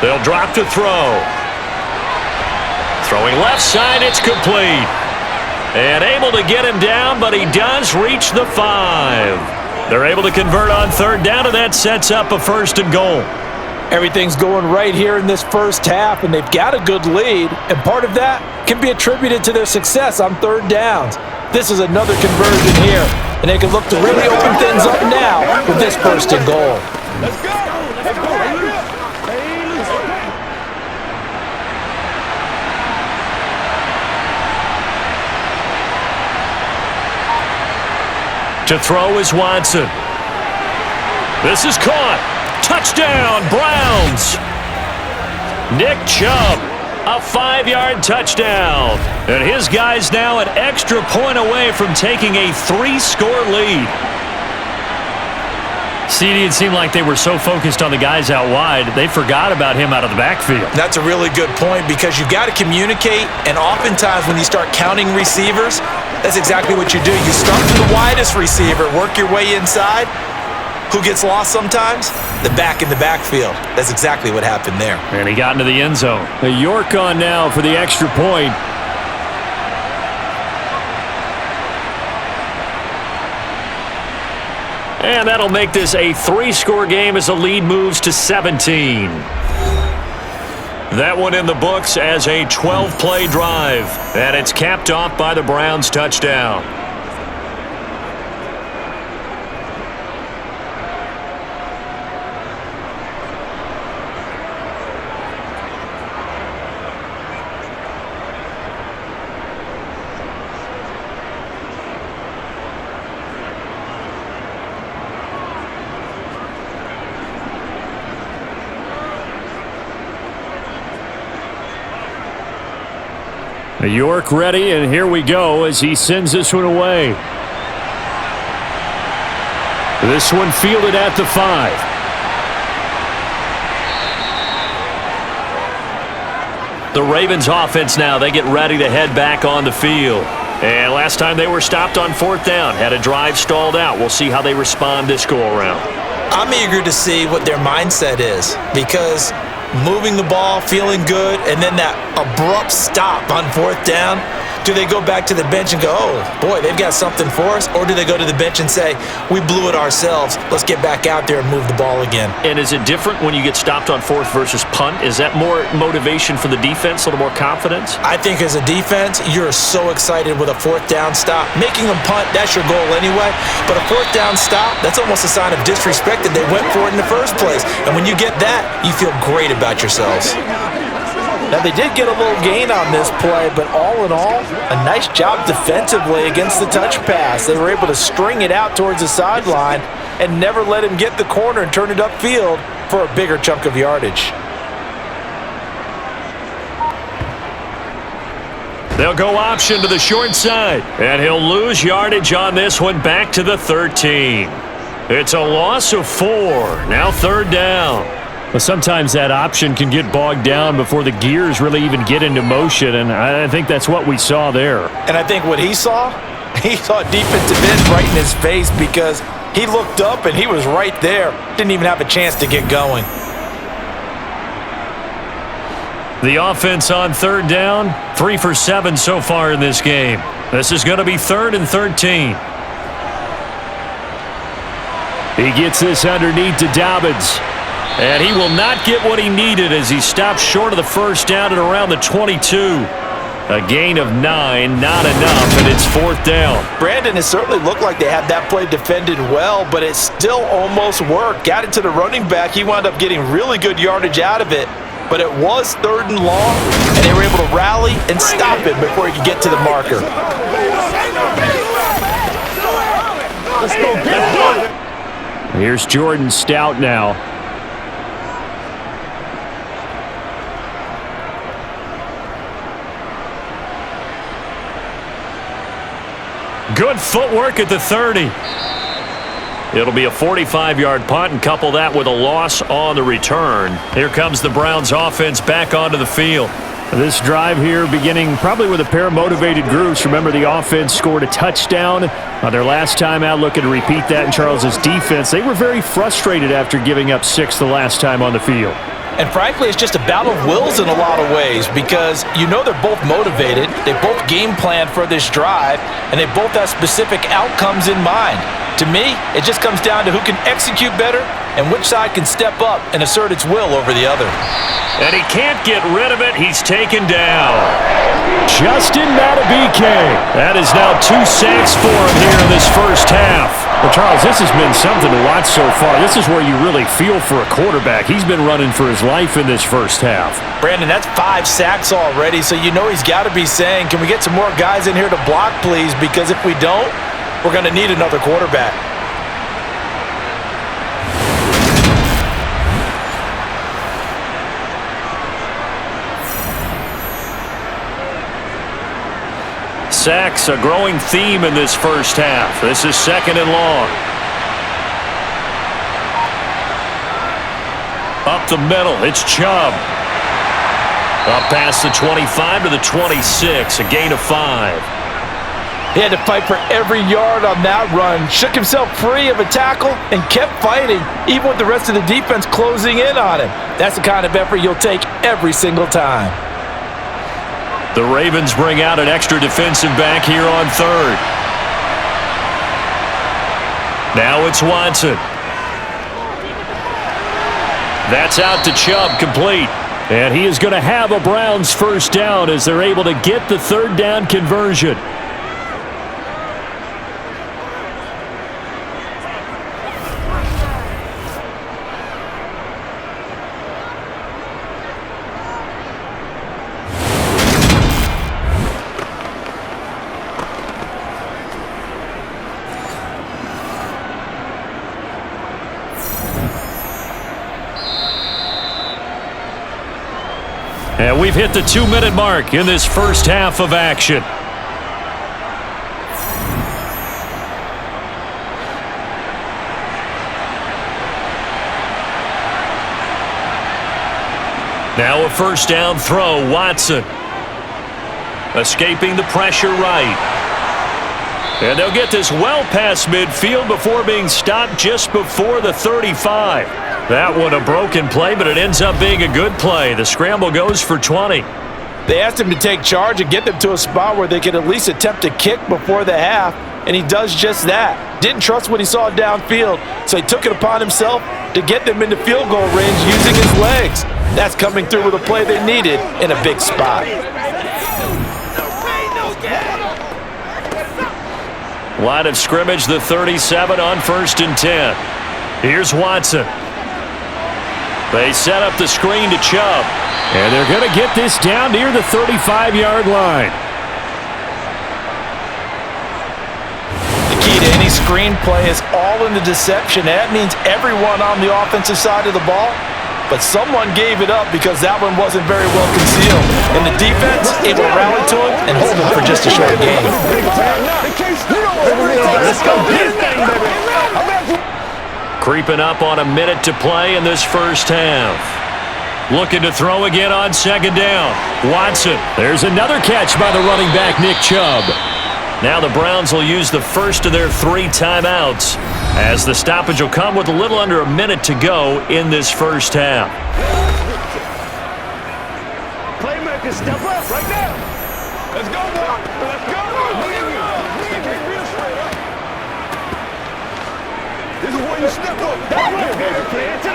B: They'll drop to throw. Throwing left side, it's complete. And able to get him down, but he does reach the 5. They're able to convert on 3rd down, and that sets up a 1st and goal.
C: Everything's going right here in this first half, and they've got a good lead, and part of that can be attributed to their success on 3rd downs. This is another conversion here, and they can look to really open things up now with this 1st and goal.
D: Let's go! Let's go!
B: To throw is Watson. This is caught. Touchdown, Browns. Nick Chubb, a 5-yard touchdown. And his guys now an extra point away from taking a 3-score lead. CD, it seemed like they were so focused on the guys out wide, they forgot about him out of the backfield.
C: That's a really good point because you've got to communicate, and oftentimes when you start counting receivers, that's exactly what you do. You start from the widest receiver, work your way inside. Who gets lost sometimes? The back in the backfield. That's exactly what happened there.
B: And he got into the end zone. A York on now for the extra point. And that'll make this a 3-score game as the lead moves to 17. That one in the books as a 12-play drive. And it's capped off by the Browns' touchdown. York ready, and here we go as he sends this one away. This one fielded at the 5. The Ravens offense now, they get ready to head back on the field. And last time they were stopped on 4th down, had a drive stalled out. We'll see how they respond this go-around.
C: I'm eager to see what their mindset is because moving the ball, feeling good, and then that abrupt stop on 4th down, Do they go back to the bench and go, oh, boy, they've got something for us? Or do they go to the bench and say, we blew it ourselves. Let's get back out there and move the ball again.
B: And is it different when you get stopped on fourth versus punt? Is that more motivation for the defense, a little more confidence?
C: I think as a defense, you're so excited with a fourth down stop. Making them punt, that's your goal anyway. But a fourth down stop, that's almost a sign of disrespect that they went for it in the first place. And when you get that, you feel great about yourselves. Now, they did get a little gain on this play, but all in all, a nice job defensively against the touch pass. They were able to string it out towards the sideline and never let him get the corner and turn it upfield for a bigger chunk of yardage.
B: They'll go option to the short side, and he'll lose yardage on this one back to the 13. It's a loss of 4. Now third down.
E: Well, sometimes that option can get bogged down before the gears really even get into motion, and I think that's what we saw there.
C: And I think what he saw defensive end right in his face because he looked up and he was right there. Didn't even have a chance to get going.
B: The offense on third down, 3 for 7 so far in this game. This is going to be 3rd and 13.
E: He gets this underneath to Dobbins.
B: And he will not get what he needed as he stops short of the first down at around the 22. A gain of 9, not enough, and it's 4th down.
C: Brandon, it certainly looked like they had that play defended well, but it still almost worked. Got it to the running back. He wound up getting really good yardage out of it, but it was 3rd and long, and they were able to rally and stop it before he could get to the marker.
D: Let's go get it.
E: Here's Jordan Stout now.
B: Good footwork at the 30. It'll be a 45-yard punt, and couple that with a loss on the return. Here comes the Browns offense back onto the field.
E: This drive here beginning probably with a pair of motivated groups. Remember, the offense scored a touchdown on their last time out, looking to repeat that in Charles's defense. They were very frustrated after giving up 6 the last time on the field.
C: And frankly, it's just a battle of wills in a lot of ways because you know they're both motivated, they both game plan for this drive, and they both have specific outcomes in mind. To me, it just comes down to who can execute better and which side can step up and assert its will over the other.
B: And he can't get rid of it. He's taken down.
E: Justin Madubuike.
B: That is now 2 sacks for him here in this first half.
E: Well, Charles, this has been something to watch so far. This is where you really feel for a quarterback. He's been running for his life in this first half.
C: Brandon, that's 5 sacks already, so you know he's got to be saying, can we get some more guys in here to block, please? Because if we don't, we're going to need another quarterback.
B: Sacks, a growing theme in this first half. This is 2nd and long. Up the middle, it's Chubb. Up past the 25 to the 26, a gain of 5.
C: He had to fight for every yard on that run, shook himself free of a tackle, and kept fighting, even with the rest of the defense closing in on him. That's the kind of effort you'll take every single time.
B: The Ravens bring out an extra defensive back here on 3rd. Now it's Watson. That's out to Chubb, complete.
E: And he is going to have a Browns first down as they're able to get the 3rd down conversion.
B: And we've hit the 2-minute mark in this first half of action. Now a first down throw, Watson. Escaping the pressure right. And they'll get this well past midfield before being stopped just before the 35. That one a broken play, but it ends up being a good play. The scramble goes for 20.
C: They asked him to take charge and get them to a spot where they could at least attempt a kick before the half, and he does just that. Didn't trust what he saw downfield, so he took it upon himself to get them into field goal range using his legs. That's coming through with a play they needed in a big spot.
B: Line of scrimmage, the 37 on 1st and 10. Here's Watson. They set up the screen to Chubb. And they're going to get this down near the 35-yard line.
C: The key to any screen play is all in the deception. That means everyone on the offensive side of the ball, but someone gave it up because that one wasn't very well concealed. And the defense able to rally to him and hold him for just a short game.
D: Let's go get it, baby.
B: Creeping up on a minute to play in this first half. Looking to throw again on 2nd down. Watson. There's another catch by the running back, Nick Chubb. Now the Browns will use the first of their 3 timeouts, as the stoppage will come with a little under a minute to go in this first half.
D: Playmaker, step up right now. Let's go, boy. Let's go. This is where you step up. That way, baby. Play it to the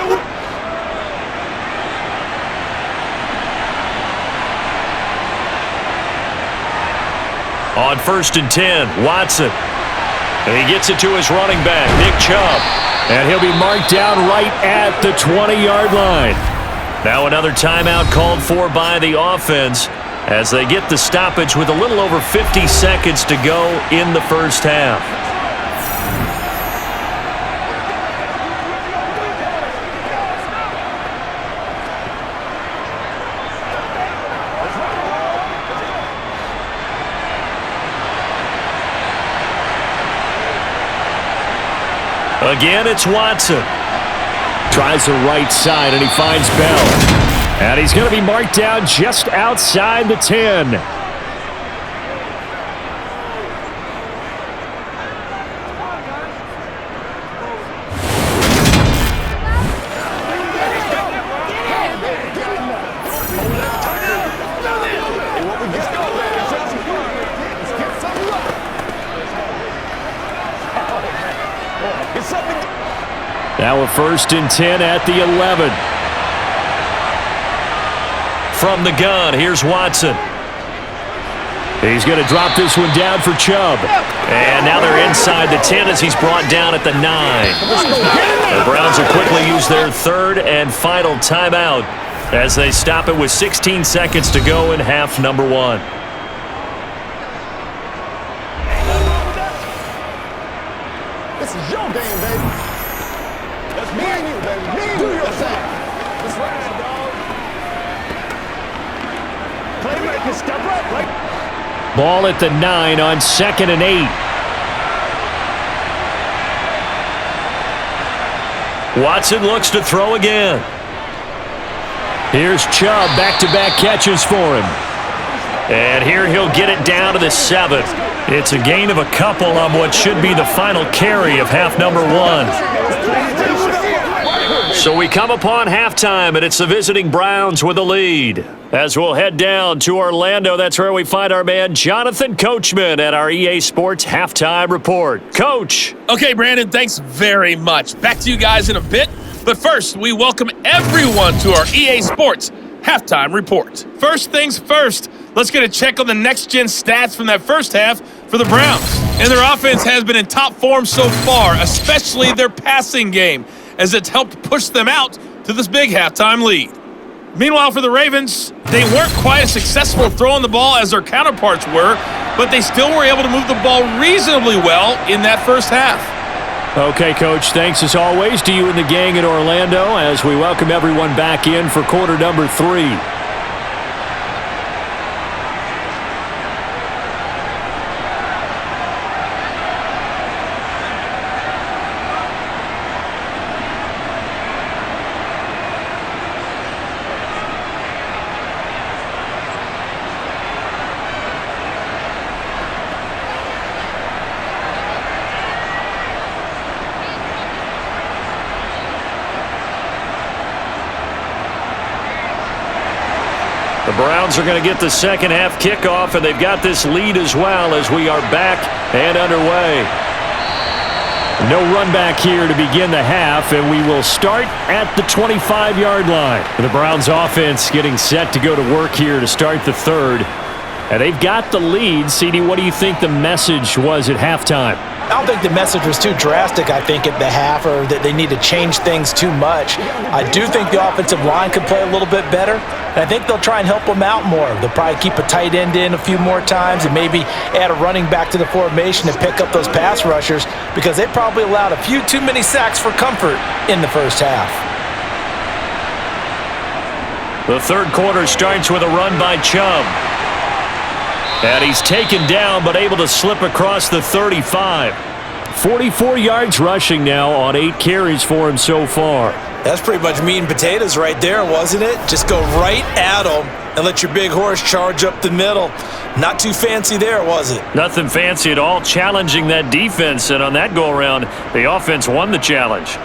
B: On 1st and 10, Watson. And he gets it to his running back, Nick Chubb. And he'll be marked down right at the 20-yard line. Now another timeout called for by the offense as they get the stoppage with a little over 50 seconds to go in the first half. Again, it's Watson. Tries the right side, and he finds Bell. And he's going to be marked down just outside the 10. Now a 1st and 10 at the 11. From the gun, here's Watson. He's going to drop this one down for Chubb. And now they're inside the 10 as he's brought down at the 9. The Browns will quickly use their 3rd and final timeout as they stop it with 16 seconds to go in half number 1.
D: This is your game, baby. That's me and you, baby. Me and you, your thing. That's right, dog. Playmaker, step up. Like
B: Ball at the 9 on 2nd and 8. Watson looks to throw again. Here's Chubb, back-to-back catches for him. And here he'll get it down to the 7. It's a gain of a couple on what should be the final carry of half number 1. So we come upon halftime, and it's the visiting Browns with the lead. As we'll head down to Orlando, that's where we find our man Jonathan Coachman at our EA Sports Halftime Report. Coach.
F: Okay, Brandon, thanks very much. Back to you guys in a bit. But first, we welcome everyone to our EA Sports Halftime Report. First things first, let's get a check on the next-gen stats from that first half for the Browns. And their offense has been in top form so far, especially their passing game, as it's helped push them out to this big halftime lead. Meanwhile, for the Ravens, they weren't quite as successful throwing the ball as their counterparts were, but they still were able to move the ball reasonably well in that first half.
B: Okay, Coach, thanks as always to you and the gang in Orlando as we welcome everyone back in for quarter number 3. The Browns are going to get the second half kickoff, and they've got this lead as well as we are back and underway. No run back here to begin the half, and we will start at the 25-yard line. The Browns offense getting set to go to work here to start the third. And they've got the lead. CD, what do you think the message was at halftime?
C: I don't think the message was too drastic, I think, at the half, or that they need to change things too much. I do think the offensive line could play a little bit better, and I think they'll try and help them out more. They'll probably keep a tight end in a few more times and maybe add a running back to the formation to pick up those pass rushers, because they probably allowed a few too many sacks for comfort in the first half.
B: The third quarter starts with a run by Chubb. And he's taken down, but able to slip across the 35. 44 yards rushing now on 8 carries for him so far.
C: That's pretty much meat and potatoes right there, wasn't it? Just go right at him and let your big horse charge up the middle. Not too fancy there, was it?
B: Nothing fancy at all, challenging that defense. And on that go-around, the offense won the challenge.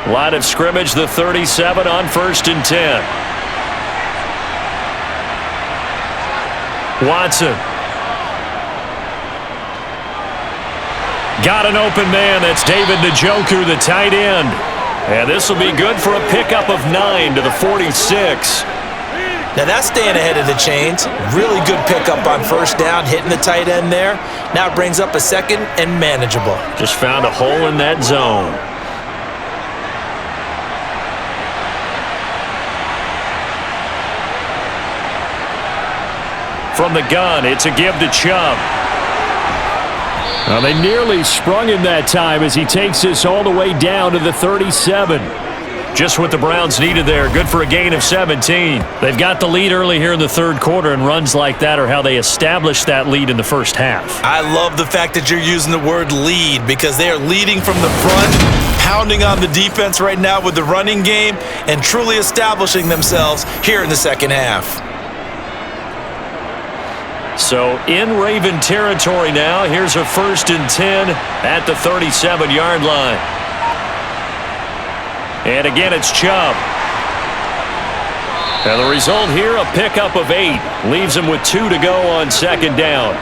B: Line of scrimmage, the 37 on 1st and 10. Watson. Got an open man. That's David Njoku, the tight end. And this will be good for a pickup of 9 to the 46.
C: Now that's staying ahead of the chains. Really good pickup on first down, hitting the tight end there. Now it brings up a second and manageable.
B: Just found a hole in that zone. From the gun, it's a give to Chubb. Well, they nearly sprung him that time as he takes this all the way down to the 37. Just what the Browns needed there. Good for a gain of 17. They've got the lead early here in the third quarter, and runs like that are how they established that lead in the first half.
C: I love the fact that you're using the word lead, because they are leading from the front, pounding on the defense right now with the running game, and truly establishing themselves here in the second half.
B: So in Raven territory now. Here's a 1st and 10 at the 37-yard line. And again, it's Chubb. And the result here, a pickup of 8. Leaves him with 2 to go on 2nd down.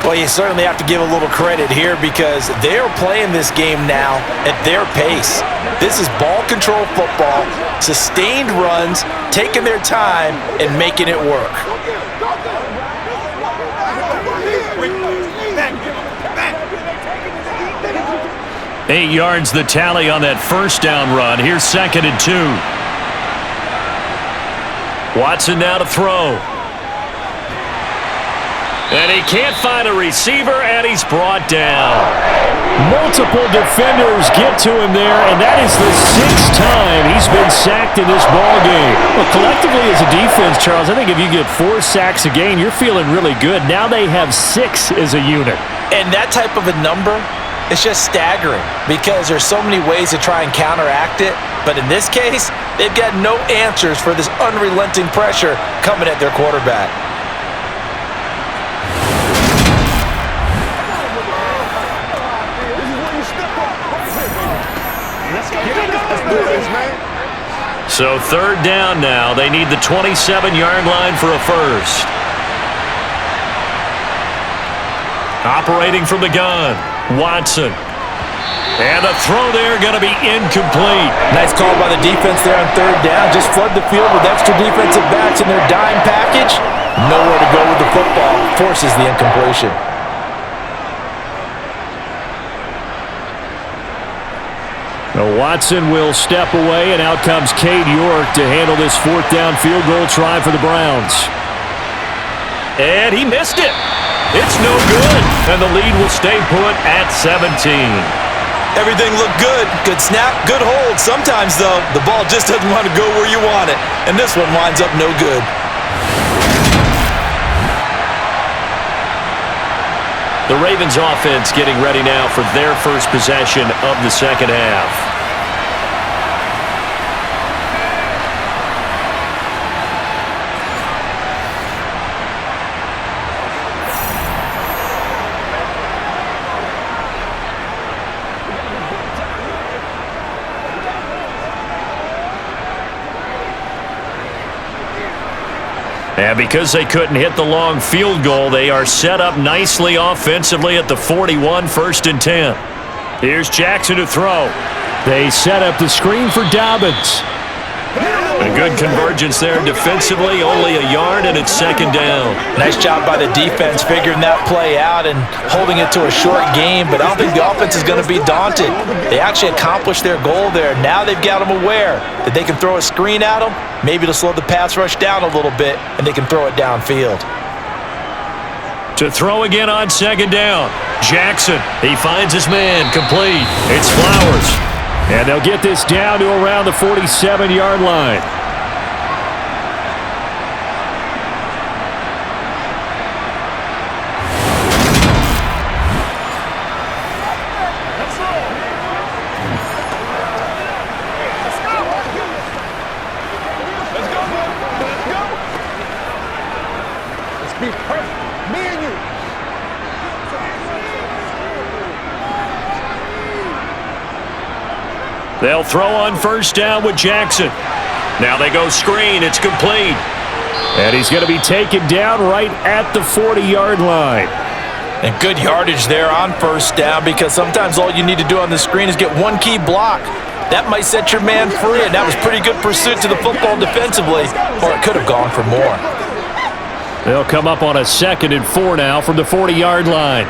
C: Well, you certainly have to give a little credit here, because they're playing this game now at their pace. This is ball control football, sustained runs, taking their time and making it work.
B: 8 yards the tally on that first down run. Here's 2nd and 2. Watson now to throw. And he can't find a receiver, and he's brought down. Multiple defenders get to him there, and that is the 6th time he's been sacked in this ball game. Well, collectively as a defense, Charles, I think if you get 4 sacks a game, you're feeling really good. Now they have 6 as a unit.
C: And that type of a number, it's just staggering, because there's so many ways to try and counteract it. But in this case, they've got no answers for this unrelenting pressure coming at their quarterback.
B: So 3rd down now. They need the 27-yard line for a first. Operating from the gun, Watson. And a throw there going to be incomplete.
C: Nice call by the defense there on 3rd down. Just flood the field with extra defensive backs in their dime package. Nowhere to go with the football. Forces the incompletion.
B: Now Watson will step away, and out comes Cade York to handle this 4th down field goal try for the Browns. And he missed it. It's no good, and the lead will stay put at 17.
C: Everything looked good. Good snap, good hold. Sometimes, though, the ball just doesn't want to go where you want it, and this one winds up no good.
B: The Ravens offense getting ready now for their first possession of the second half. And because they couldn't hit the long field goal, they are set up nicely offensively at the 41, 1st and 10. Here's Jackson to throw.
E: They set up the screen for Dobbins.
B: A good convergence there defensively, only a yard, and it's 2nd down.
C: Nice job by the defense figuring that play out and holding it to a short game, but I don't think the offense is going to be daunted. They actually accomplished their goal there. Now they've got them aware that they can throw a screen at them, maybe to slow the pass rush down a little bit, and they can throw it downfield.
B: To throw again on 2nd down. Jackson, he finds his man, complete. It's Flowers.
E: And they'll get this down to around the 47-yard line.
D: Let's be perfect. Me and you.
B: They'll throw on 1st down with Jackson. Now they go screen. It's complete.
E: And he's going to be taken down right at the 40-yard line.
C: And good yardage there on 1st down, because sometimes all you need to do on the screen is get one key block. That might set your man free, and that was pretty good pursuit to the football defensively, or it could have gone for more.
E: They'll come up on a 2nd and 4 now from the 40-yard line.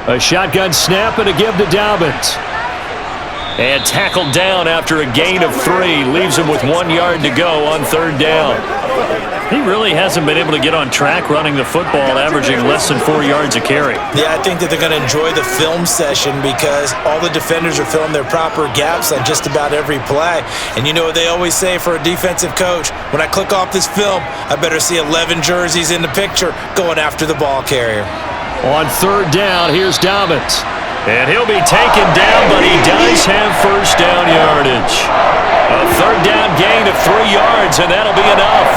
E: A shotgun snap and a give to Dobbins.
B: And tackled down after a gain of 3. Leaves him with 1 yard to go on 3rd down. He really hasn't been able to get on track running the football, averaging less than 4 yards a carry.
C: Yeah, I think that they're going to enjoy the film session because all the defenders are filling their proper gaps on just about every play. And you know what they always say for a defensive coach? When I click off this film, I better see 11 jerseys in the picture going after the ball carrier.
B: On 3rd down, here's Dobbins. And he'll be taken down, but he does have 1st down yardage. A 3rd down gain of 3 yards, and that'll be enough.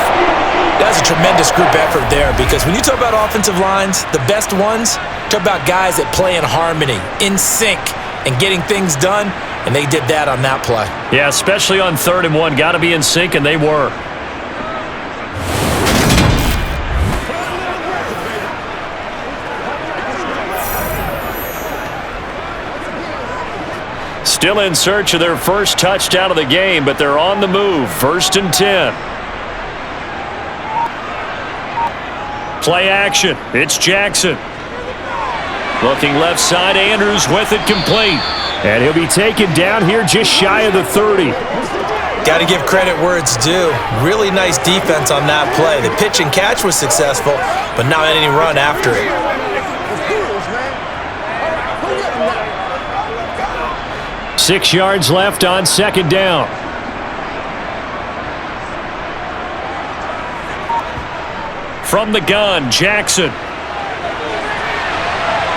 C: That's a tremendous group effort there, because when you talk about offensive lines, the best ones, talk about guys that play in harmony, in sync, and getting things done, and they did that on that play.
B: Yeah, especially on 3rd and 1. Got to be in sync, and they were. Still in search of their first touchdown of the game, but they're on the move. 1st and 10. Play action. It's Jackson. Looking left side, Andrews with it, complete.
E: And he'll be taken down here just shy of the 30.
C: Got to give credit where it's due. Really nice defense on that play. The pitch and catch was successful, but not any run after it.
E: 6 yards left on 2nd down.
B: From the gun, Jackson.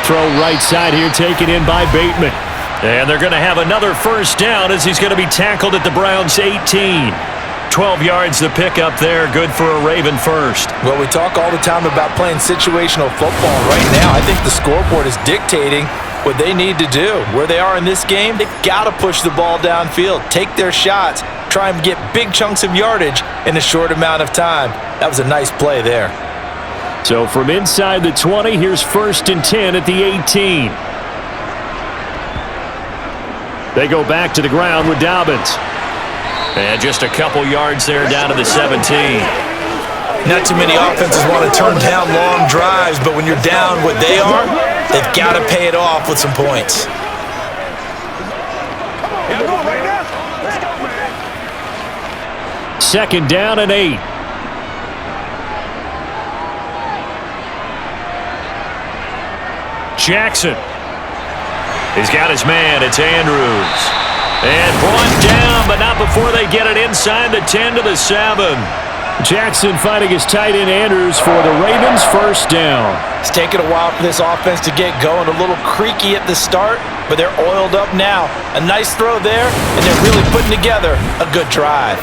E: Throw right side here, taken in by Bateman.
B: And they're going to have another 1st down as he's going to be tackled at the Browns' 18. 12 yards the pickup there, good for a Raven first.
C: Well, we talk all the time about playing situational football. Right now, I think the scoreboard is dictating what they need to do. Where they are in this game, they've got to push the ball downfield, take their shots, try and get big chunks of yardage in a short amount of time. That was a nice play there.
E: So from inside the 20, here's 1st and 10 at the 18. They go back to the ground with Dobbins.
B: And just a couple yards there down to the 17.
C: Not too many offenses want to turn down long drives, but when you're down what they are, they've got to pay it off with some points.
D: Yeah, go right now. Let's go, man.
E: 2nd down and 8.
B: Jackson. He's got his man. It's Andrews. And brought down, but not before they get it inside the 10 to the 7.
E: Jackson fighting his tight end Andrews for the Ravens' 1st down.
C: It's taken a while for this offense to get going. A little creaky at the start, but they're oiled up now. A nice throw there, and they're really putting together a good drive.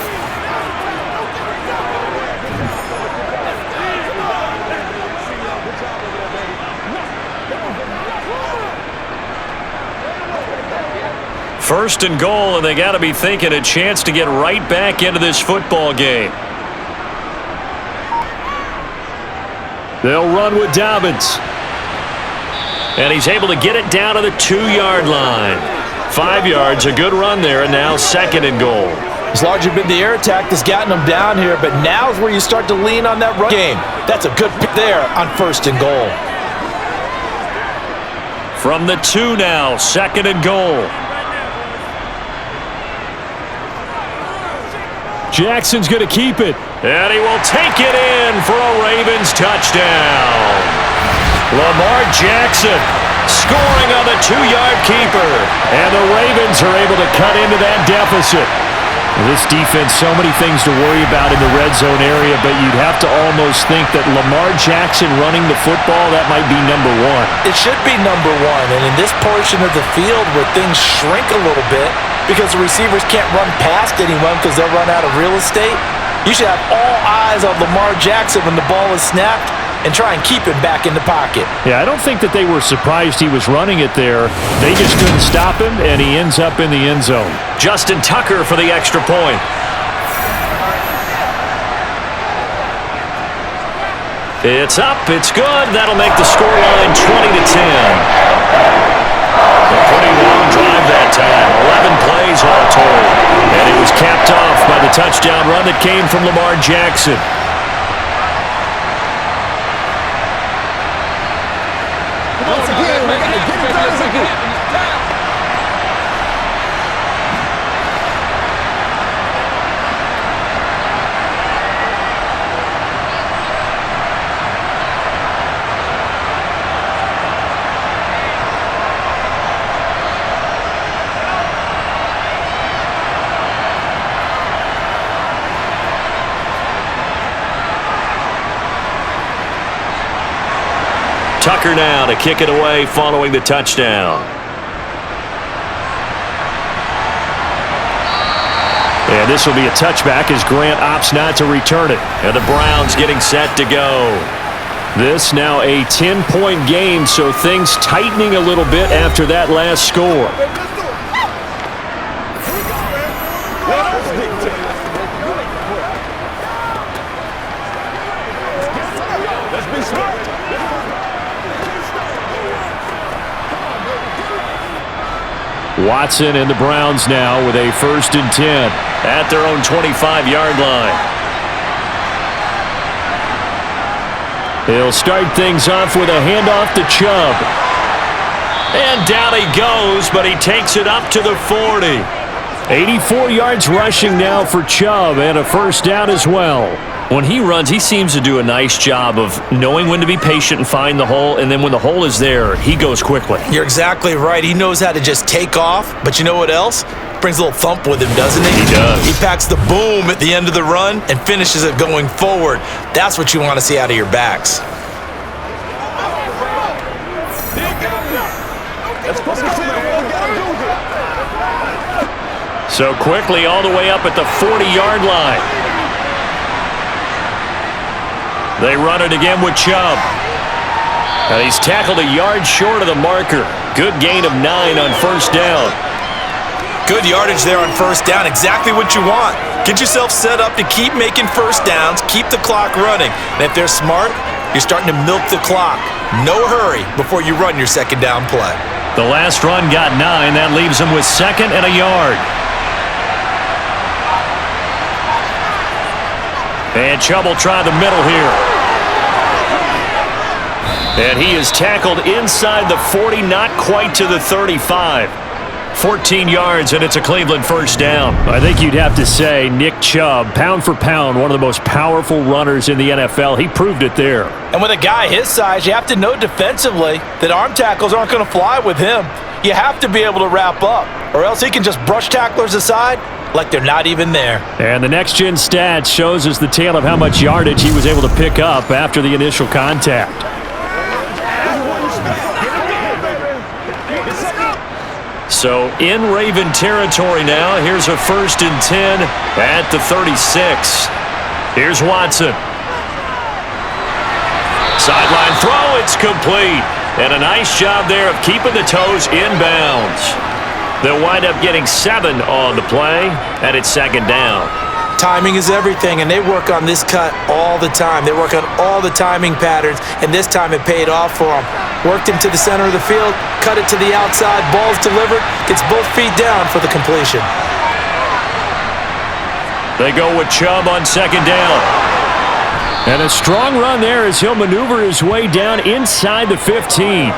B: First and goal, and they got to be thinking a chance to get right back into this football game. They'll run with Dobbins. And he's able to get it down to the 2-yard line. 5 yards, a good run there, and now second and goal.
C: It's largely been the air attack that's gotten them down here, but now is where you start to lean on that run game. That's a good pick there on first and goal.
B: From the 2 now, second and goal.
E: Jackson's going to keep it.
B: And he will take it in for a Ravens touchdown. Lamar Jackson scoring on the 2-yard keeper. And the Ravens are able to cut into that deficit. This defense, so many things to worry about in the red zone area, but you'd have to almost think that Lamar Jackson running the football, that might be number one.
C: It should be number one, and in this portion of the field where things shrink a little bit because the receivers can't run past anyone because they'll run out of real estate, you should have all eyes on Lamar Jackson when the ball is snapped and try and keep him back in the pocket.
E: Yeah, I don't think that they were surprised he was running it there. They just couldn't stop him, and he ends up in the end zone.
B: Justin Tucker for the extra point. It's up, it's good. That'll make the scoreline 20-10. A pretty long drive that time, 11 plays all told. And it was capped off by the touchdown run that came from Lamar Jackson. Tucker now to kick it away following the touchdown. And this will be a touchback as Grant opts not to return it. And the Browns getting set to go. This now a 10-point game, so things tightening a little bit after that last score.
E: Watson and the Browns now with a 1st and 10
B: at their own 25-yard line.
E: He'll start things off with a handoff to Chubb.
B: And down he goes, but he takes it up to the 40.
E: 84 yards rushing now for Chubb and a 1st down as well.
B: When he runs, he seems to do a nice job of knowing when to be patient and find the hole, and then when the hole is there, he goes quickly.
C: You're exactly right. He knows how to just take off, but you know what else? Brings a little thump with him, doesn't he?
B: He does.
C: He packs the boom at the end of the run and finishes it going forward. That's what you want to see out of your backs.
B: So quickly all the way up at the 40-yard line. They run it again with Chubb. And he's tackled a yard short of the marker. Good gain of 9 on 1st down.
C: Good yardage there on 1st down. Exactly what you want. Get yourself set up to keep making 1st downs, keep the clock running. And if they're smart, you're starting to milk the clock. No hurry before you run your 2nd down play.
B: The last run got 9. That leaves him with 2nd and a yard. And Chubb will try the middle here. And he is tackled inside the 40, not quite to the 35. 14 yards, and it's a Cleveland 1st down.
E: I think you'd have to say Nick Chubb, pound for pound, one of the most powerful runners in the NFL. He proved it there.
C: And with a guy his size, you have to know defensively that arm tackles aren't going to fly with him. You have to be able to wrap up, or else he can just brush tacklers aside like they're not even there.
E: And the next-gen stats shows us the tale of how much yardage he was able to pick up after the initial contact.
B: So in Raven territory now. Here's a 1st and 10 at the 36. Here's Watson. Sideline throw, it's complete. And a nice job there of keeping the toes inbounds. They'll wind up getting 7 on the play, and it's second down.
C: Timing is everything, and they work on this cut all the time. They work on all the timing patterns, and this time it paid off for them. Worked him to the center of the field, cut it to the outside, ball's delivered, gets both feet down for the completion.
B: They go with Chubb on second down.
E: And a strong run there as he'll maneuver his way down inside the 15.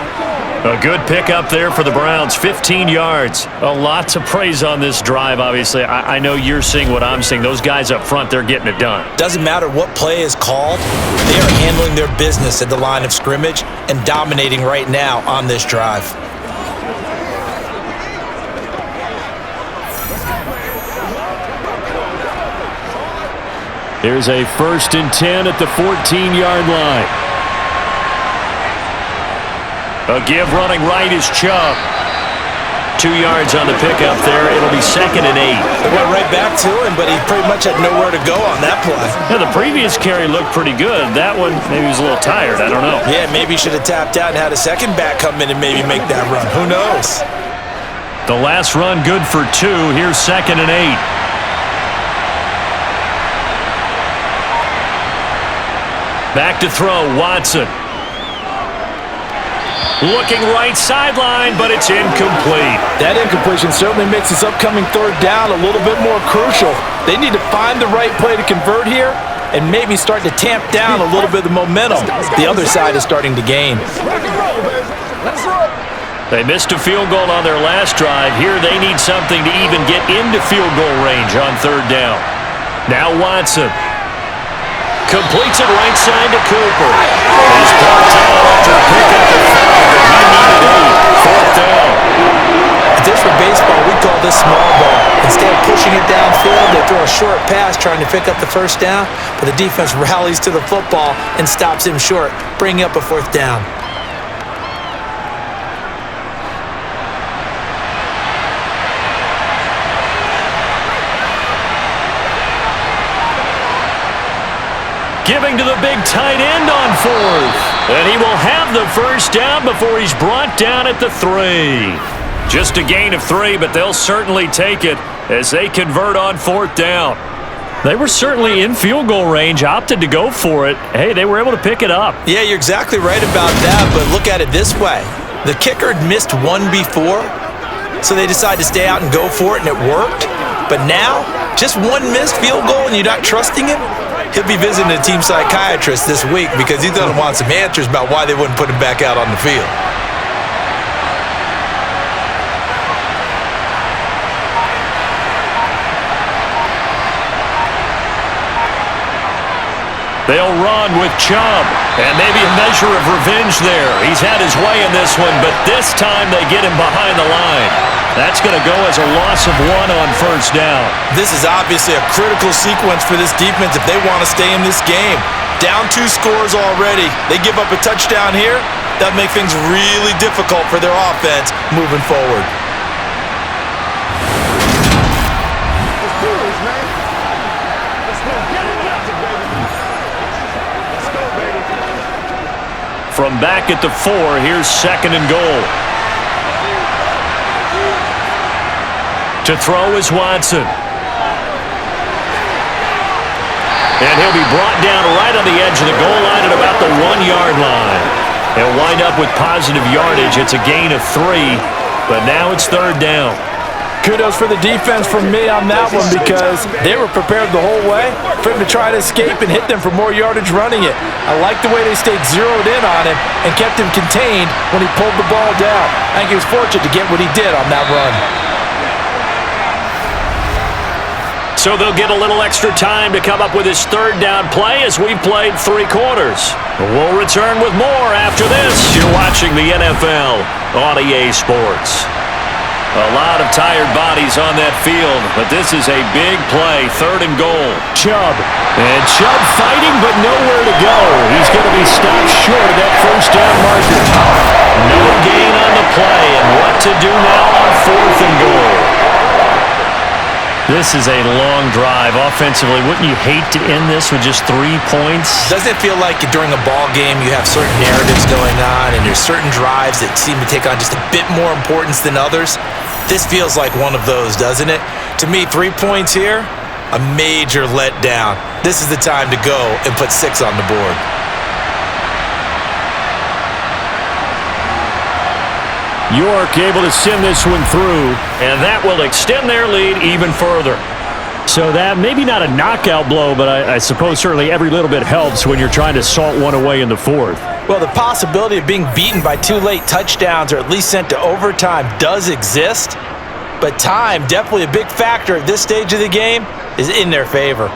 B: A good pickup there for the Browns, 15 yards.
E: A lot to praise on this drive, obviously. I know you're seeing what I'm seeing. Those guys up front, they're getting it done.
C: Doesn't matter what play is called, they are handling their business at the line of scrimmage and dominating right now on this drive.
E: Here's a 1st and 10 at the 14-yard line.
B: A give running right is Chubb. 2 yards on the pickup there. It'll be 2nd and 8.
C: They went right back to him, but he pretty much had nowhere to go on that play.
E: Yeah, the previous carry looked pretty good. That one, maybe he was a little tired. I don't know.
C: Yeah, maybe he should have tapped out and had a second back come in and maybe make that run. Who knows?
B: The last run good for 2. Here's 2nd and 8. Back to throw, Watson. Looking right sideline, but it's incomplete.
C: That incompletion certainly makes this upcoming third down a little bit more crucial. They need to find the right play to convert here and maybe start to tamp down a little bit of the momentum the other side is starting to gain.
B: They missed a field goal on their last drive. Here they need something to even get into field goal range on third down. Now Watson. Completes it right side to Cooper. He's brought down after a pickup of 5, but he needed 8. 4th down.
C: If this were baseball, we call this small ball. Instead of pushing it downfield, they throw a short pass trying to pick up the 1st down, but the defense rallies to the football and stops him short, bringing up a 4th down.
B: Giving to the big tight end on 4th. And he will have the 1st down before he's brought down at the 3. Just a gain of 3, but they'll certainly take it as they convert on 4th down.
E: They were certainly in field goal range, opted to go for it. Hey, they were able to pick it up.
C: Yeah, you're exactly right about that, but look at it this way. The kicker had missed one before, so they decided to stay out and go for it, and it worked. But now, just one missed field goal and you're not trusting him? He'll be visiting a team psychiatrist this week because he's going to want some answers about why they wouldn't put him back out on the field.
B: They'll run with Chubb, and maybe a measure of revenge there. He's had his way in this one, but this time they get him behind the line. That's going to go as a loss of 1 on 1st down.
C: This is obviously a critical sequence for this defense if they want to stay in this game. Down 2 scores already. They give up a touchdown here. That'll make things really difficult for their offense moving forward.
B: From back at the 4, here's 2nd and goal. To throw is Watson. And he'll be brought down right on the edge of the goal line at about the 1-yard line. They'll wind up with positive yardage. It's a gain of 3, but now it's 3rd down.
C: Kudos for the defense from me on that one because they were prepared the whole way for him to try to escape and hit them for more yardage running it. I like the way they stayed zeroed in on him and kept him contained when he pulled the ball down. I think he was fortunate to get what he did on that run.
B: So they'll get a little extra time to come up with his 3rd down play as we've played 3 quarters. We'll return with more after this. You're watching the NFL on EA Sports. A lot of tired bodies on that field, but this is a big play, 3rd and goal.
E: Chubb. And Chubb fighting, but nowhere to go. He's going to be stopped short of that 1st down marker.
B: No gain on the play, and what to do now on 4th and goal.
E: This is a long drive. Offensively, wouldn't you hate to end this with just 3 points?
C: Doesn't it feel like during a ball game you have certain narratives going on and there's certain drives that seem to take on just a bit more importance than others? This feels like one of those, doesn't it? To me, 3 points here, a major letdown. This is the time to go and put 6 on the board.
B: York able to send this one through, and that will extend their lead even further. So that maybe not a knockout blow, but I suppose certainly every little bit helps when you're trying to salt one away in the fourth.
C: Well, the possibility of being beaten by 2 late touchdowns or at least sent to overtime does exist, but time, definitely a big factor at this stage of the game, is in their favor.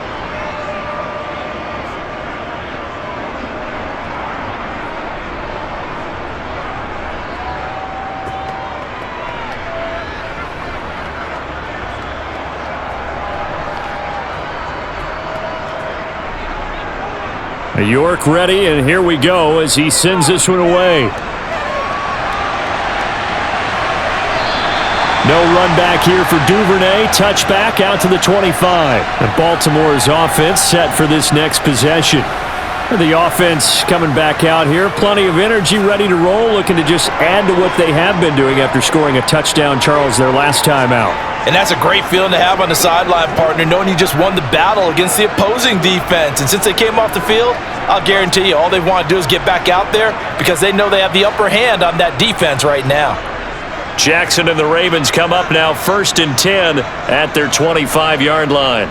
B: York ready, and here we go as he sends this one away. No run back here for Duvernay. Touchback out to the 25. And Baltimore's offense set for this next possession. The offense coming back out here. Plenty of energy, ready to roll, looking to just add to what they have been doing after scoring a touchdown, Charles, their last time out.
C: And that's a great feeling to have on the sideline, partner, knowing you just won the battle against the opposing defense. And since they came off the field, I'll guarantee you all they want to do is get back out there because they know they have the upper hand on that defense right now.
B: Jackson and the Ravens come up now 1st and 10 at their 25-yard line.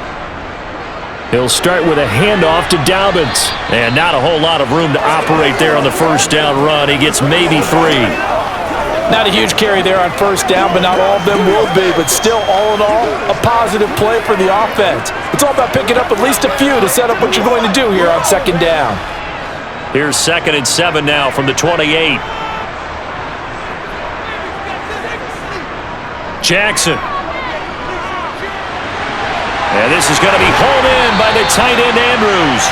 B: He'll start with a handoff to Dobbins. And not a whole lot of room to operate there on the first down run. He gets maybe 3.
C: Not a huge carry there on first down, but not all of them will be. But still, all in all, a positive play for the offense. It's all about picking up at least a few to set up what you're going to do here on second down.
B: Here's 2nd and 7 now from the 28. Jackson. And this is going to be hauled in by the tight end Andrews.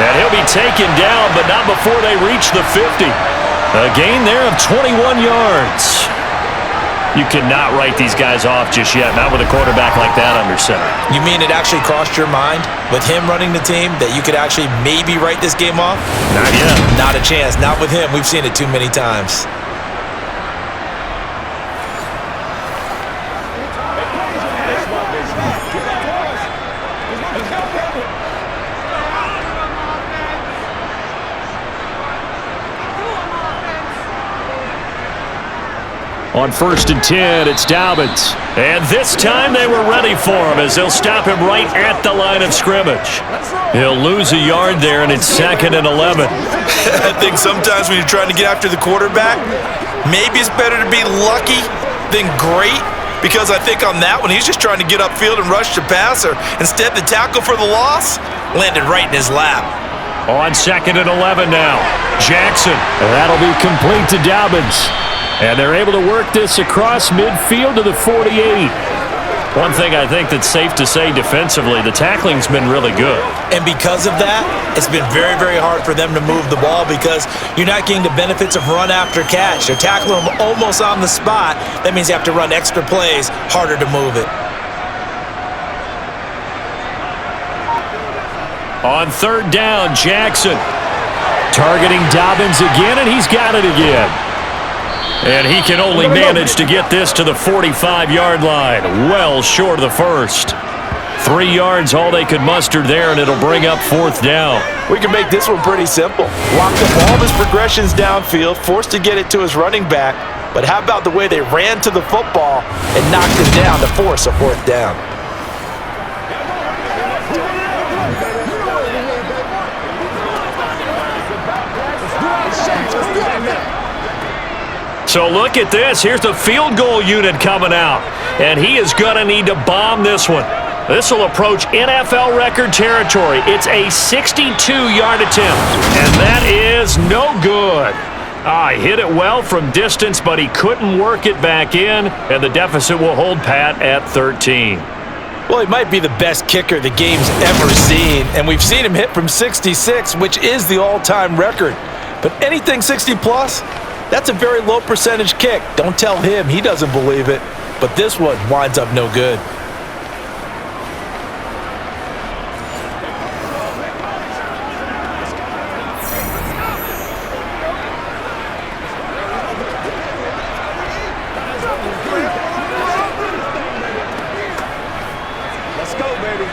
B: And he'll be taken down, but not before they reach the 50. A gain there of 21 yards. You cannot write these guys off just yet, not with a quarterback like that under center.
C: You mean it actually crossed your mind with him running the team that you could actually maybe write this game off?
B: Not yet.
C: Not a chance. Not with him. We've seen it too many times.
B: On 1st and 10, it's Dobbins. And this time they were ready for him as they'll stop him right at the line of scrimmage. He'll lose a yard there, and it's 2nd and 11.
C: I think sometimes when you're trying to get after the quarterback, maybe it's better to be lucky than great, because I think on that one, he's just trying to get upfield and rush the passer. Instead, the tackle for the loss landed right in his lap.
B: On 2nd and 11 now, Jackson. And that'll be complete to Dobbins. And they're able to work this across midfield to the 48. One thing I think that's safe to say defensively, the tackling's been really good.
C: And because of that, it's been very, very hard for them to move the ball because you're not getting the benefits of run after catch. They're tackling them almost on the spot. That means you have to run extra plays, harder to move it.
B: On 3rd down, Jackson. Targeting Dobbins again, and he's got it again. And he can only manage to get this to the 45-yard line, well short of the first. 3 yards, all they could muster there, and it'll bring up 4th down.
C: We can make this one pretty simple. Locked up all of his progressions downfield, forced to get it to his running back. But how about the way they ran to the football and knocked it down to force a 4th down?
B: So look at this. Here's the field goal unit coming out. And he is going to need to bomb this one. This will approach NFL record territory. It's a 62-yard attempt. And that is no good. He hit it well from distance, but he couldn't work it back in. And the deficit will hold pat at 13.
C: Well, he might be the best kicker the game's ever seen. And we've seen him hit from 66, which is the all-time record. But anything 60-plus, that's a very low percentage kick. Don't tell him he doesn't believe it. But this one winds up no good.
D: go, baby.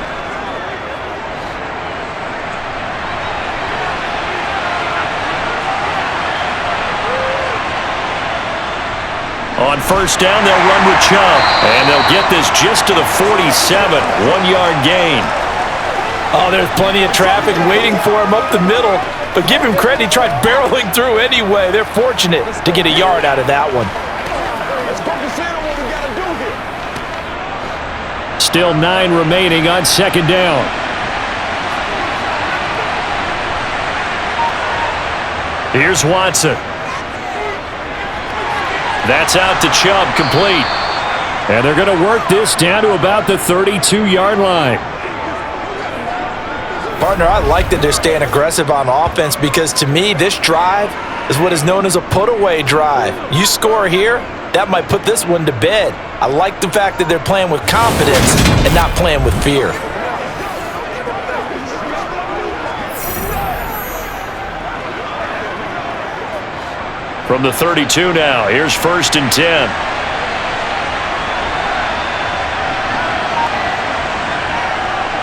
B: On first down, they'll run with Chubb. And they'll get this just to the 47. 1-yard gain.
C: Oh, there's plenty of traffic waiting for him up the middle. But give him credit, he tried barreling through anyway. They're fortunate to get a yard out of that one.
D: Let's focus in on what we got to do here.
E: Still 9 remaining on second down. Here's Watson. That's out to Chubb, complete. And they're going to work this down to about the 32-yard line.
C: Partner, I like that they're staying aggressive on offense because to me, this drive is what is known as a put-away drive. You score here, that might put this one to bed. I like the fact that they're playing with confidence and not playing with fear.
B: From the 32 now, here's first and 10.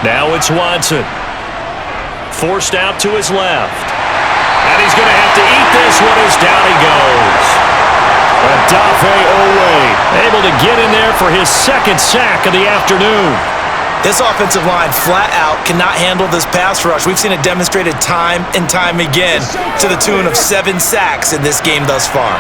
B: Now it's Watson. Forced out to his left. And he's going to have to eat this one as down he goes. Adafe Owe able to get in there for his second sack of the afternoon.
C: This offensive line flat out cannot handle this pass rush. We've seen it demonstrated time and time again to the tune of 7 sacks in this game thus far.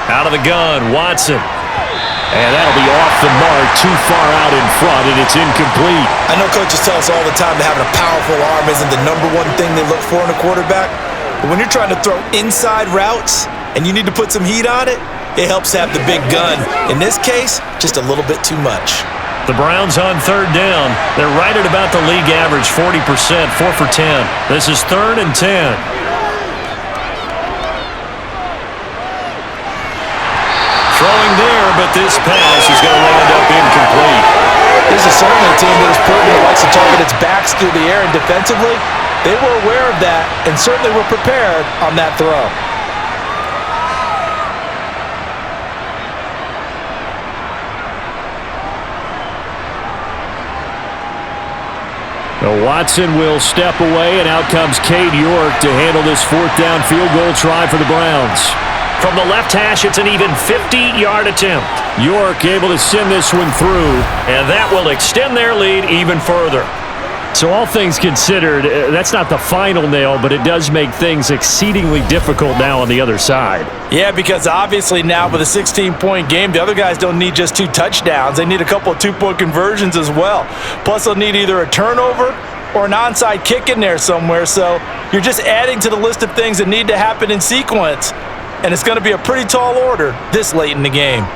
B: Out of the gun, Watson. And that'll be off the mark, too far out in front, and it's incomplete.
C: I know coaches tell us all the time that having a powerful arm isn't the number one thing they look for in a quarterback. But when you're trying to throw inside routes and you need to put some heat on it, it helps have the big gun. In this case, just a little bit too much.
B: The Browns on third down. They're right at about the league average, 40%, 4 for 10. This is 3rd and 10. Throwing there, but this pass is going to land up incomplete.
C: This is certainly a team that is proven it likes to target its backs through the air, and defensively, they were aware of that and certainly were prepared on that throw.
E: Watson will step away, and out comes Cade York to handle this 4th down field goal try for the Browns.
B: From the left hash, it's an even 50-yard attempt.
E: York able to send this one through.
B: And that will extend their lead even further.
E: So all things considered, that's not the final nail, but it does make things exceedingly difficult now on the other side.
C: Yeah, because obviously now with a 16-point game, the other guys don't need just 2 touchdowns. They need a couple of 2-point conversions as well. Plus, they'll need either a turnover or an onside kick in there somewhere. So you're just adding to the list of things that need to happen in sequence. And it's going to be a pretty tall order this late in the game.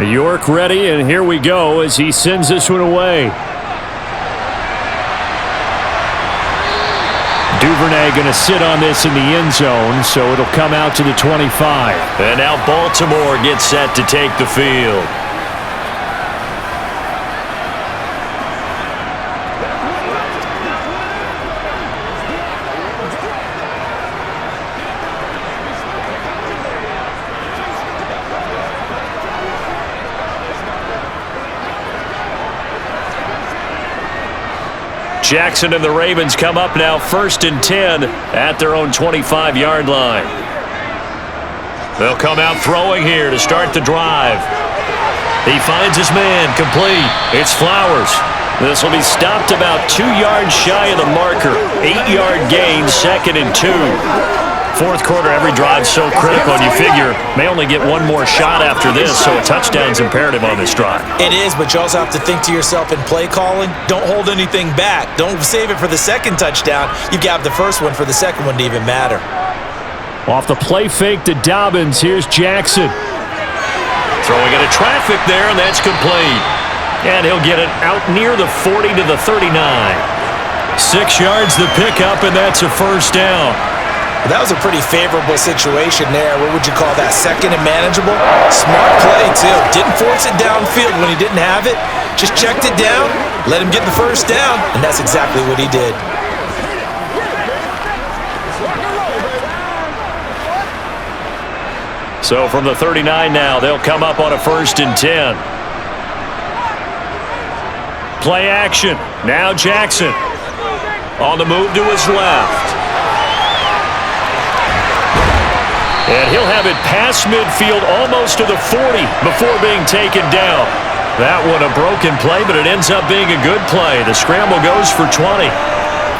E: York ready, and here we go as he sends this one away. Duvernay going to sit on this in the end zone, so it'll come out to the 25.
B: And now Baltimore gets set to take the field. Jackson and the Ravens come up now 1st and 10 at their own 25-yard line. They'll come out throwing here to start the drive. He finds his man, complete. It's Flowers. This will be stopped about 2 yards shy of the marker. 8-yard gain, 2nd and 2. 4th quarter, every drive so critical, and you figure may only get one more shot after this, so a touchdown's imperative on this drive.
C: It is, but you also have to think to yourself in play calling, don't hold anything back. Don't save it for the second touchdown. You've got the first one for the second one to even matter.
E: Off the play fake to Dobbins, here's Jackson.
B: Throwing into traffic there, and that's complete. And he'll get it out near the 40 to the 39. 6 yards the pickup, and that's a first down.
C: That was a pretty favorable situation there. What would you call that? Second and manageable? Smart play, too. Didn't force it downfield when he didn't have it. Just checked it down, let him get the first down, and that's exactly what he did.
B: So from the 39 now, they'll come up on a 1st and 10. Play action. Now Jackson. On the move to his left. And he'll have it past midfield almost to the 40 before being taken down. That one a broken play, but it ends up being a good play. The scramble goes for 20.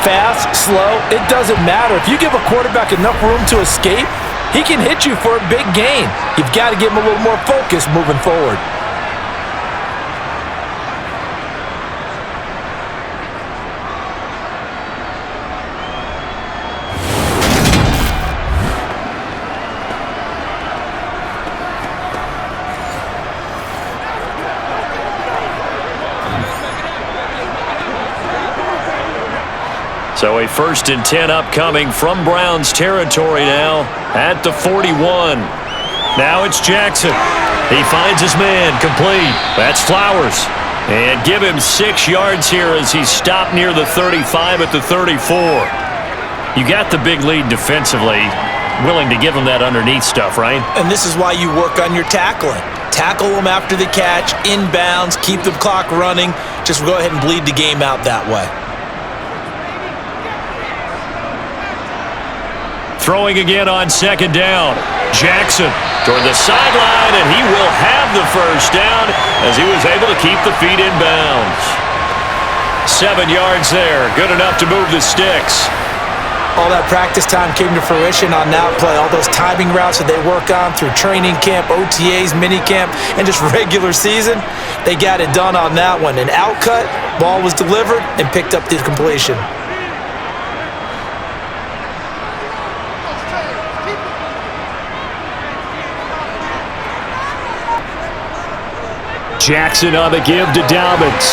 C: Fast, slow, it doesn't matter. If you give a quarterback enough room to escape, he can hit you for a big gain. You've got to give him a little more focus moving forward.
B: So a 1st and 10 upcoming from Browns territory now at the 41. Now it's Jackson. He finds his man complete. That's Flowers. And give him 6 yards here as he's stopped near the 35 at the 34. You got the big lead defensively. Willing to give him that underneath stuff, right?
C: And this is why you work on your tackling. Tackle them after the catch, inbounds, keep the clock running. Just go ahead and bleed the game out that way.
B: Throwing again on 2nd down. Jackson toward the sideline, and he will have the 1st down as he was able to keep the feet in bounds. 7 yards there. Good enough to move the sticks.
C: All that practice time came to fruition on that play. All those timing routes that they work on through training camp, OTAs, minicamp, and just regular season, they got it done on that one. An outcut, ball was delivered, and picked up the completion.
E: Jackson on the give to Dobbins.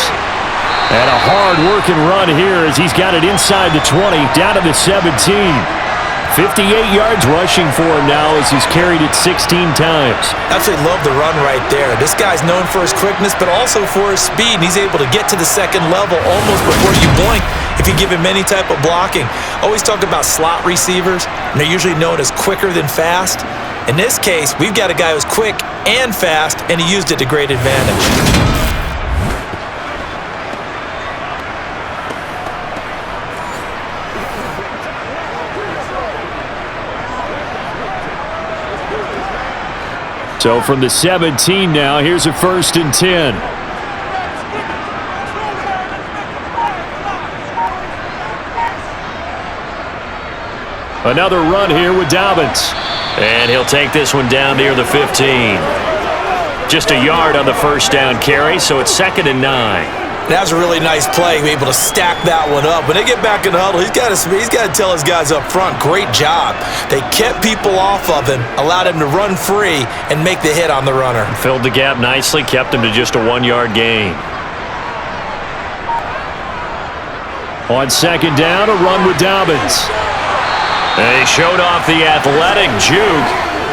E: And a hard-working run here as he's got it inside the 20, down to the 17. 58 yards rushing for him now as he's carried it 16 times.
C: Absolutely love the run right there. This guy's known for his quickness, but also for his speed. And he's able to get to the 2nd level almost before you blink if you give him any type of blocking. Always talk about slot receivers, and they're usually known as quicker than fast. In this case, we've got a guy who's quick and fast, and he used it to great advantage.
E: So from the 17 now, here's a 1st and 10. Another run here with Dobbins.
B: And he'll take this one down near the 15. Just a yard on the 1st down carry, so it's 2nd and 9.
C: That was a really nice play, able to stack that one up. When they get back in the huddle, he's got to tell his guys up front, great job. They kept people off of him, allowed him to run free, and make the hit on the runner.
B: Filled the gap nicely, kept him to just a 1-yard gain.
E: On 2nd down, a run with Dobbins.
B: They showed off the athletic juke.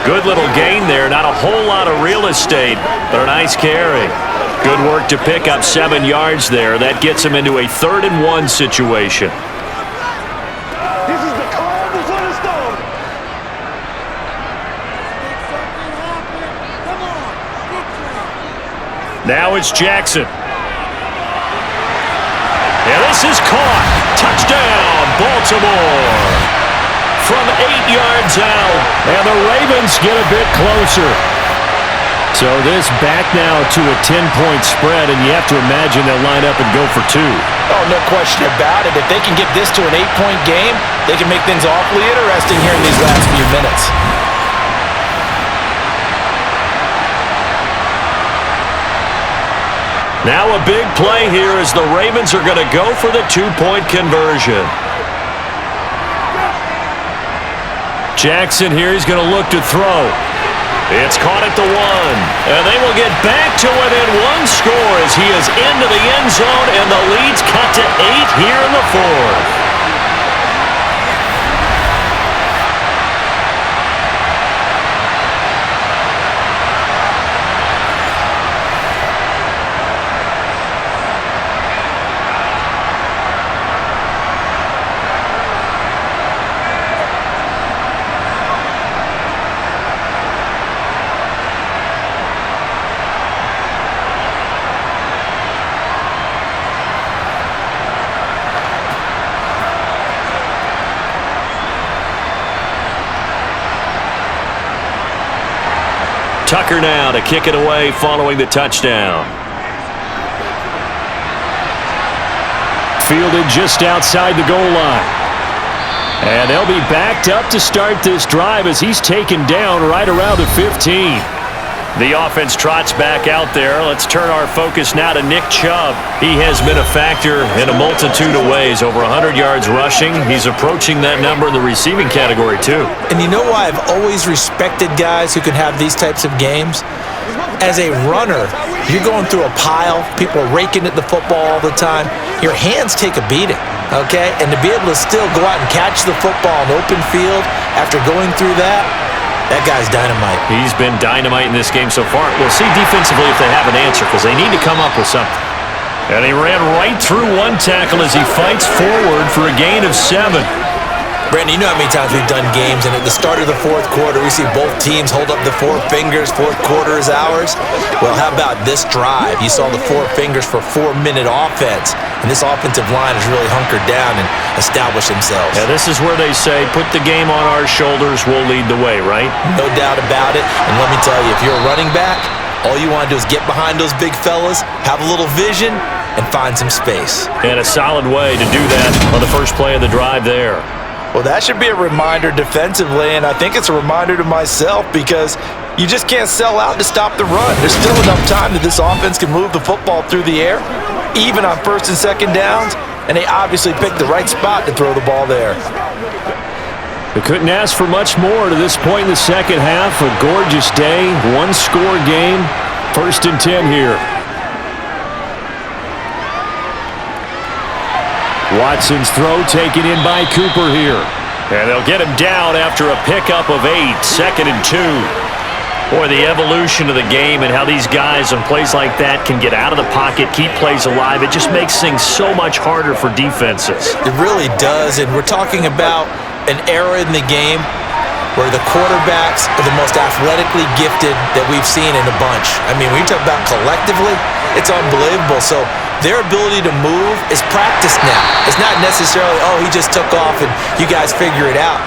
B: Good little gain there. Not a whole lot of real estate, but a nice carry. Good work to pick up 7 yards there. That gets him into a 3rd and 1 situation.
D: This is the calm before the storm.
B: Now it's Jackson. And this is caught. Touchdown, Baltimore. From 8 yards out.
E: And the Ravens get a bit closer. So this back now to a 10-point spread, and you have to imagine they'll line up and go for 2.
C: Oh, no question about it. If they can get this to an 8-point game, they can make things awfully interesting here in these last few minutes.
B: Now a big play here as the Ravens are going to go for the 2-point conversion.
E: Jackson here, he's going to look to throw.
B: It's caught at the 1, and they will get back to within 1 score as he is into the end zone, and the lead's cut to 8 here in the 4th. Tucker now to kick it away following the touchdown.
E: Fielded just outside the goal line. And they'll be backed up to start this drive as he's taken down right around the 15.
B: The offense trots back out there. Let's turn our focus now to Nick Chubb. He has been a factor in a multitude of ways. Over 100 yards rushing. He's approaching that number in the receiving category, too.
C: And you know why I've always respected guys who can have these types of games? As a runner, you're going through a pile. People are raking at the football all the time. Your hands take a beating, okay? And to be able to still go out and catch the football in open field after going through that, that guy's dynamite.
B: He's been dynamite in this game so far. We'll see defensively if they have an answer because they need to come up with something. And he ran right through one tackle as he fights forward for a gain of 7.
C: Brandon, you know how many times we've done games, and at the start of the fourth quarter, we see both teams hold up the 4 fingers, fourth quarter is ours. Well, how about this drive? You saw the 4 fingers for 4-minute offense, and this offensive line has really hunkered down and established themselves.
B: Yeah, this is where they say, put the game on our shoulders, we'll lead the way, right?
C: No doubt about it, and let me tell you, if you're a running back, all you want to do is get behind those big fellas, have a little vision, and find some space.
B: And a solid way to do that on the first play of the drive there.
C: Well, that should be a reminder defensively, and I think it's a reminder to myself because you just can't sell out to stop the run. There's still enough time that this offense can move the football through the air, even on first and second downs, and they obviously picked the right spot to throw the ball there.
E: They couldn't ask for much more to this point in the second half. A gorgeous day, one-score game, 1st and 10 here. Watson's throw taken in by Cooper here.
B: And they'll get him down after a pickup of 8, 2nd and 2. Boy, the evolution of the game and how these guys on plays like that can get out of the pocket, keep plays alive, it just makes things so much harder for defenses.
C: It really does, and we're talking about an era in the game where the quarterbacks are the most athletically gifted that we've seen in a bunch. I mean, when you talk about collectively, it's unbelievable. So their ability to move is practiced now. It's not necessarily, oh, he just took off and you guys figure it out.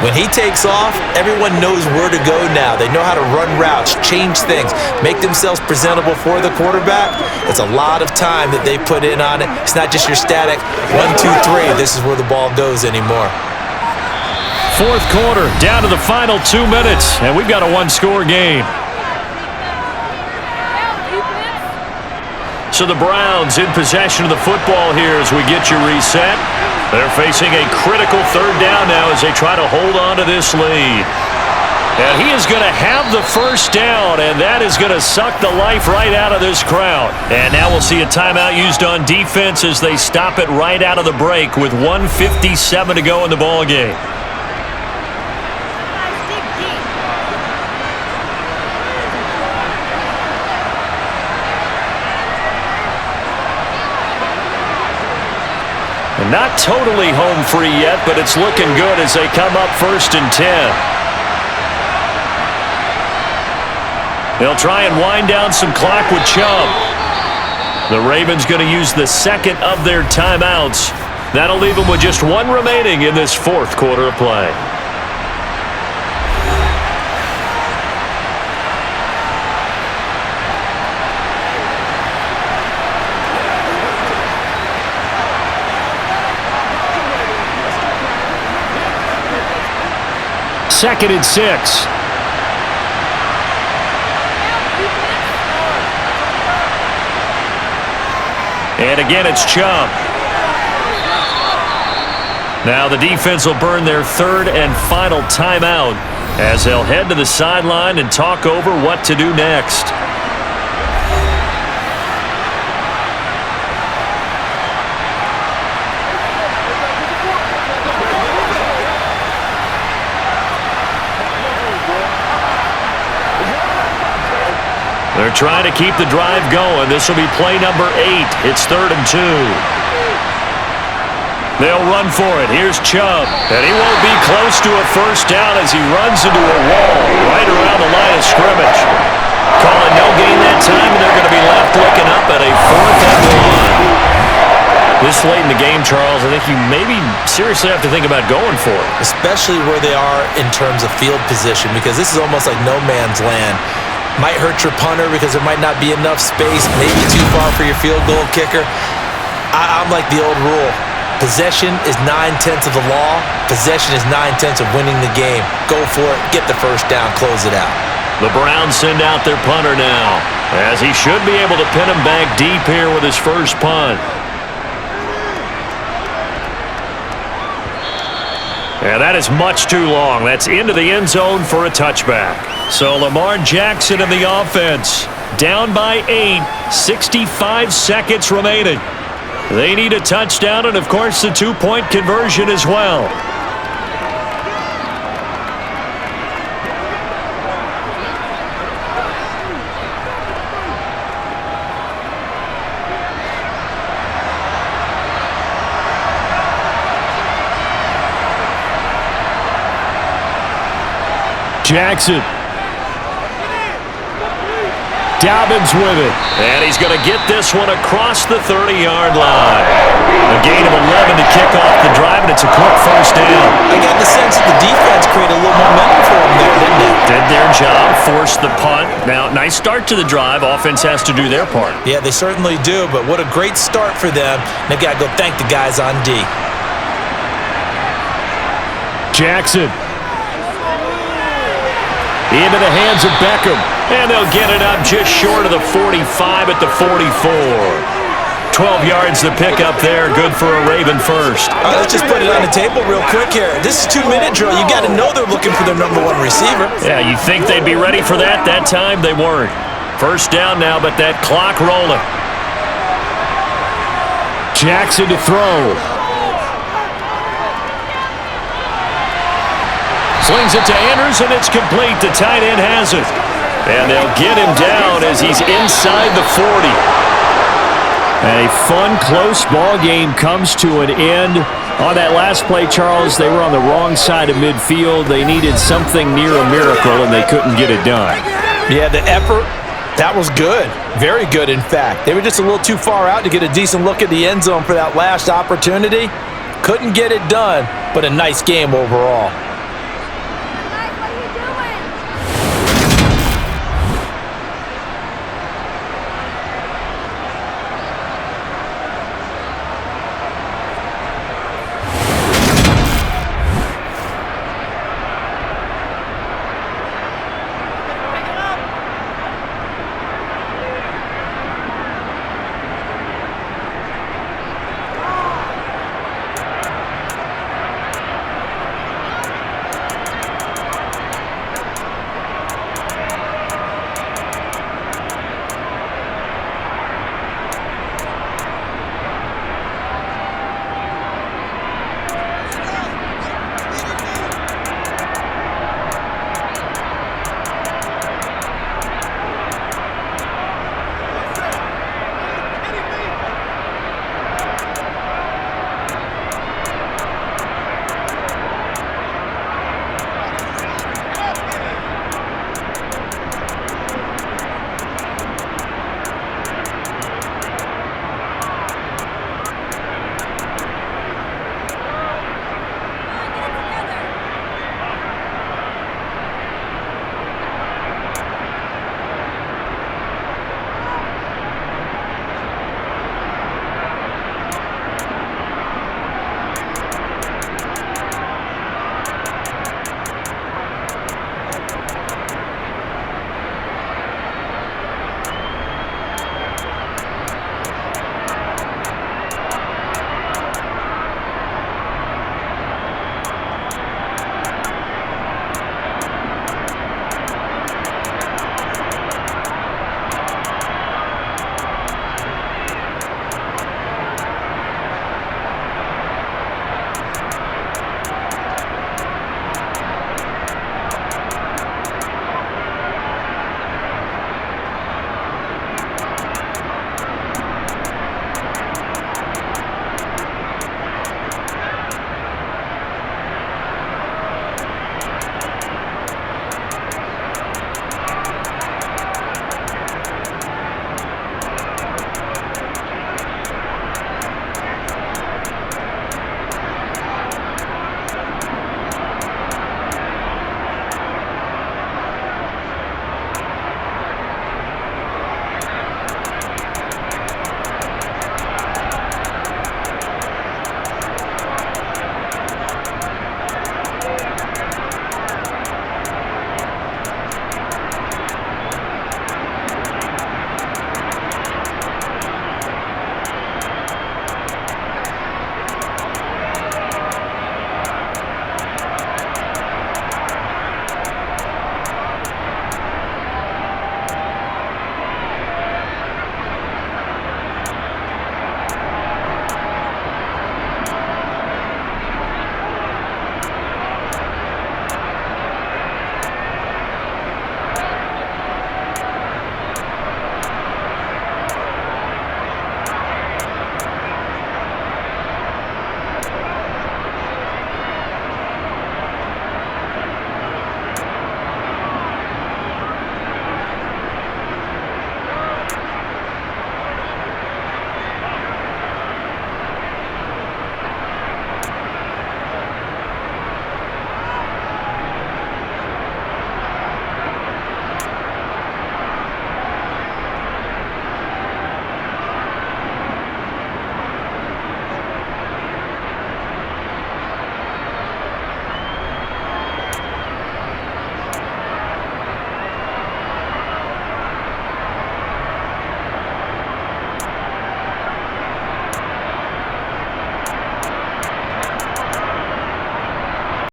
C: When he takes off, everyone knows where to go now. They know how to run routes, change things, make themselves presentable for the quarterback. It's a lot of time that they put in on it. It's not just your static 1, 2, 3. This is where the ball goes anymore.
B: Fourth quarter, down to the final 2 minutes, and we've got a one-score game. So the Browns in possession of the football here as we get you reset. They're facing a critical 3rd down now as they try to hold on to this lead. And he is going to have the first down, and that is going to suck the life right out of this crowd. And now we'll see a timeout used on defense as they stop it right out of the break with 1:57 to go in the ballgame. Not totally home free yet, but it's looking good as they come up 1st and 10. They'll try and wind down some clock with Chubb. The Ravens going to use the 2nd of their timeouts. That'll leave them with just 1 remaining in this 4th quarter of play.
E: Second and 6.
B: And again, it's Chubb. Now the defense will burn their 3rd and final timeout as they'll head to the sideline and talk over what to do next. They're trying to keep the drive going. This will be play number 8. It's 3rd and 2. They'll run for it. Here's Chubb. And he won't be close to a first down as he runs into a wall right around the line of scrimmage. Calling no gain that time, and they're going to be left looking up at a 4th and 1. This late in the game, Charles, I think you maybe seriously have to think about going for it.
C: Especially where they are in terms of field position, because this is almost like no man's land. Might hurt your punter because there might not be enough space, maybe too far for your field goal kicker. I'm like the old rule. Possession is 9/10 of the law. Possession is 9/10 of winning the game. Go for it. Get the first down. Close it out.
B: The Browns send out their punter now, as he should be able to pin him back deep here with his first punt. Yeah, that is much too long. That's into the end zone for a touchback. So Lamar Jackson and the offense down by 8, 65 seconds remaining. They need a touchdown and, of course, the two-point conversion as well.
E: Jackson. Dobbins with it.
B: And he's going to get this one across the 30-yard line. A gain of 11 to kick off the drive, and it's a quick first down.
C: I got the sense that the defense created a little momentum for them there, didn't they?
B: Did their job, forced the punt. Now, nice start to the drive. Offense has to do their part.
C: Yeah, they certainly do, but what a great start for them. They've got to go thank the guys on D.
E: Jackson. Into the hands of Beckham.
B: And they'll get it up just short of the 45 at the 44. 12 yards to pick up there. Good for a Raven first.
C: All right, let's just put it on the table real quick here. This is 2-minute drill. You got to know they're looking for their number one receiver.
B: Yeah, you think they'd be ready for that? That time they weren't. First down now, but that clock rolling.
E: Jackson to throw.
B: Slings it to Anders, and it's complete. The tight end has it. And they'll get him down as he's inside the 40.
E: A fun, close ball game comes to an end. On that last play, Charles, they were on the wrong side of midfield. They needed something near a miracle, and they couldn't get it done.
C: Yeah, the effort, that was good. Very good, in fact. They were just a little too far out to get a decent look at the end zone for that last opportunity. Couldn't get it done, but a nice game overall.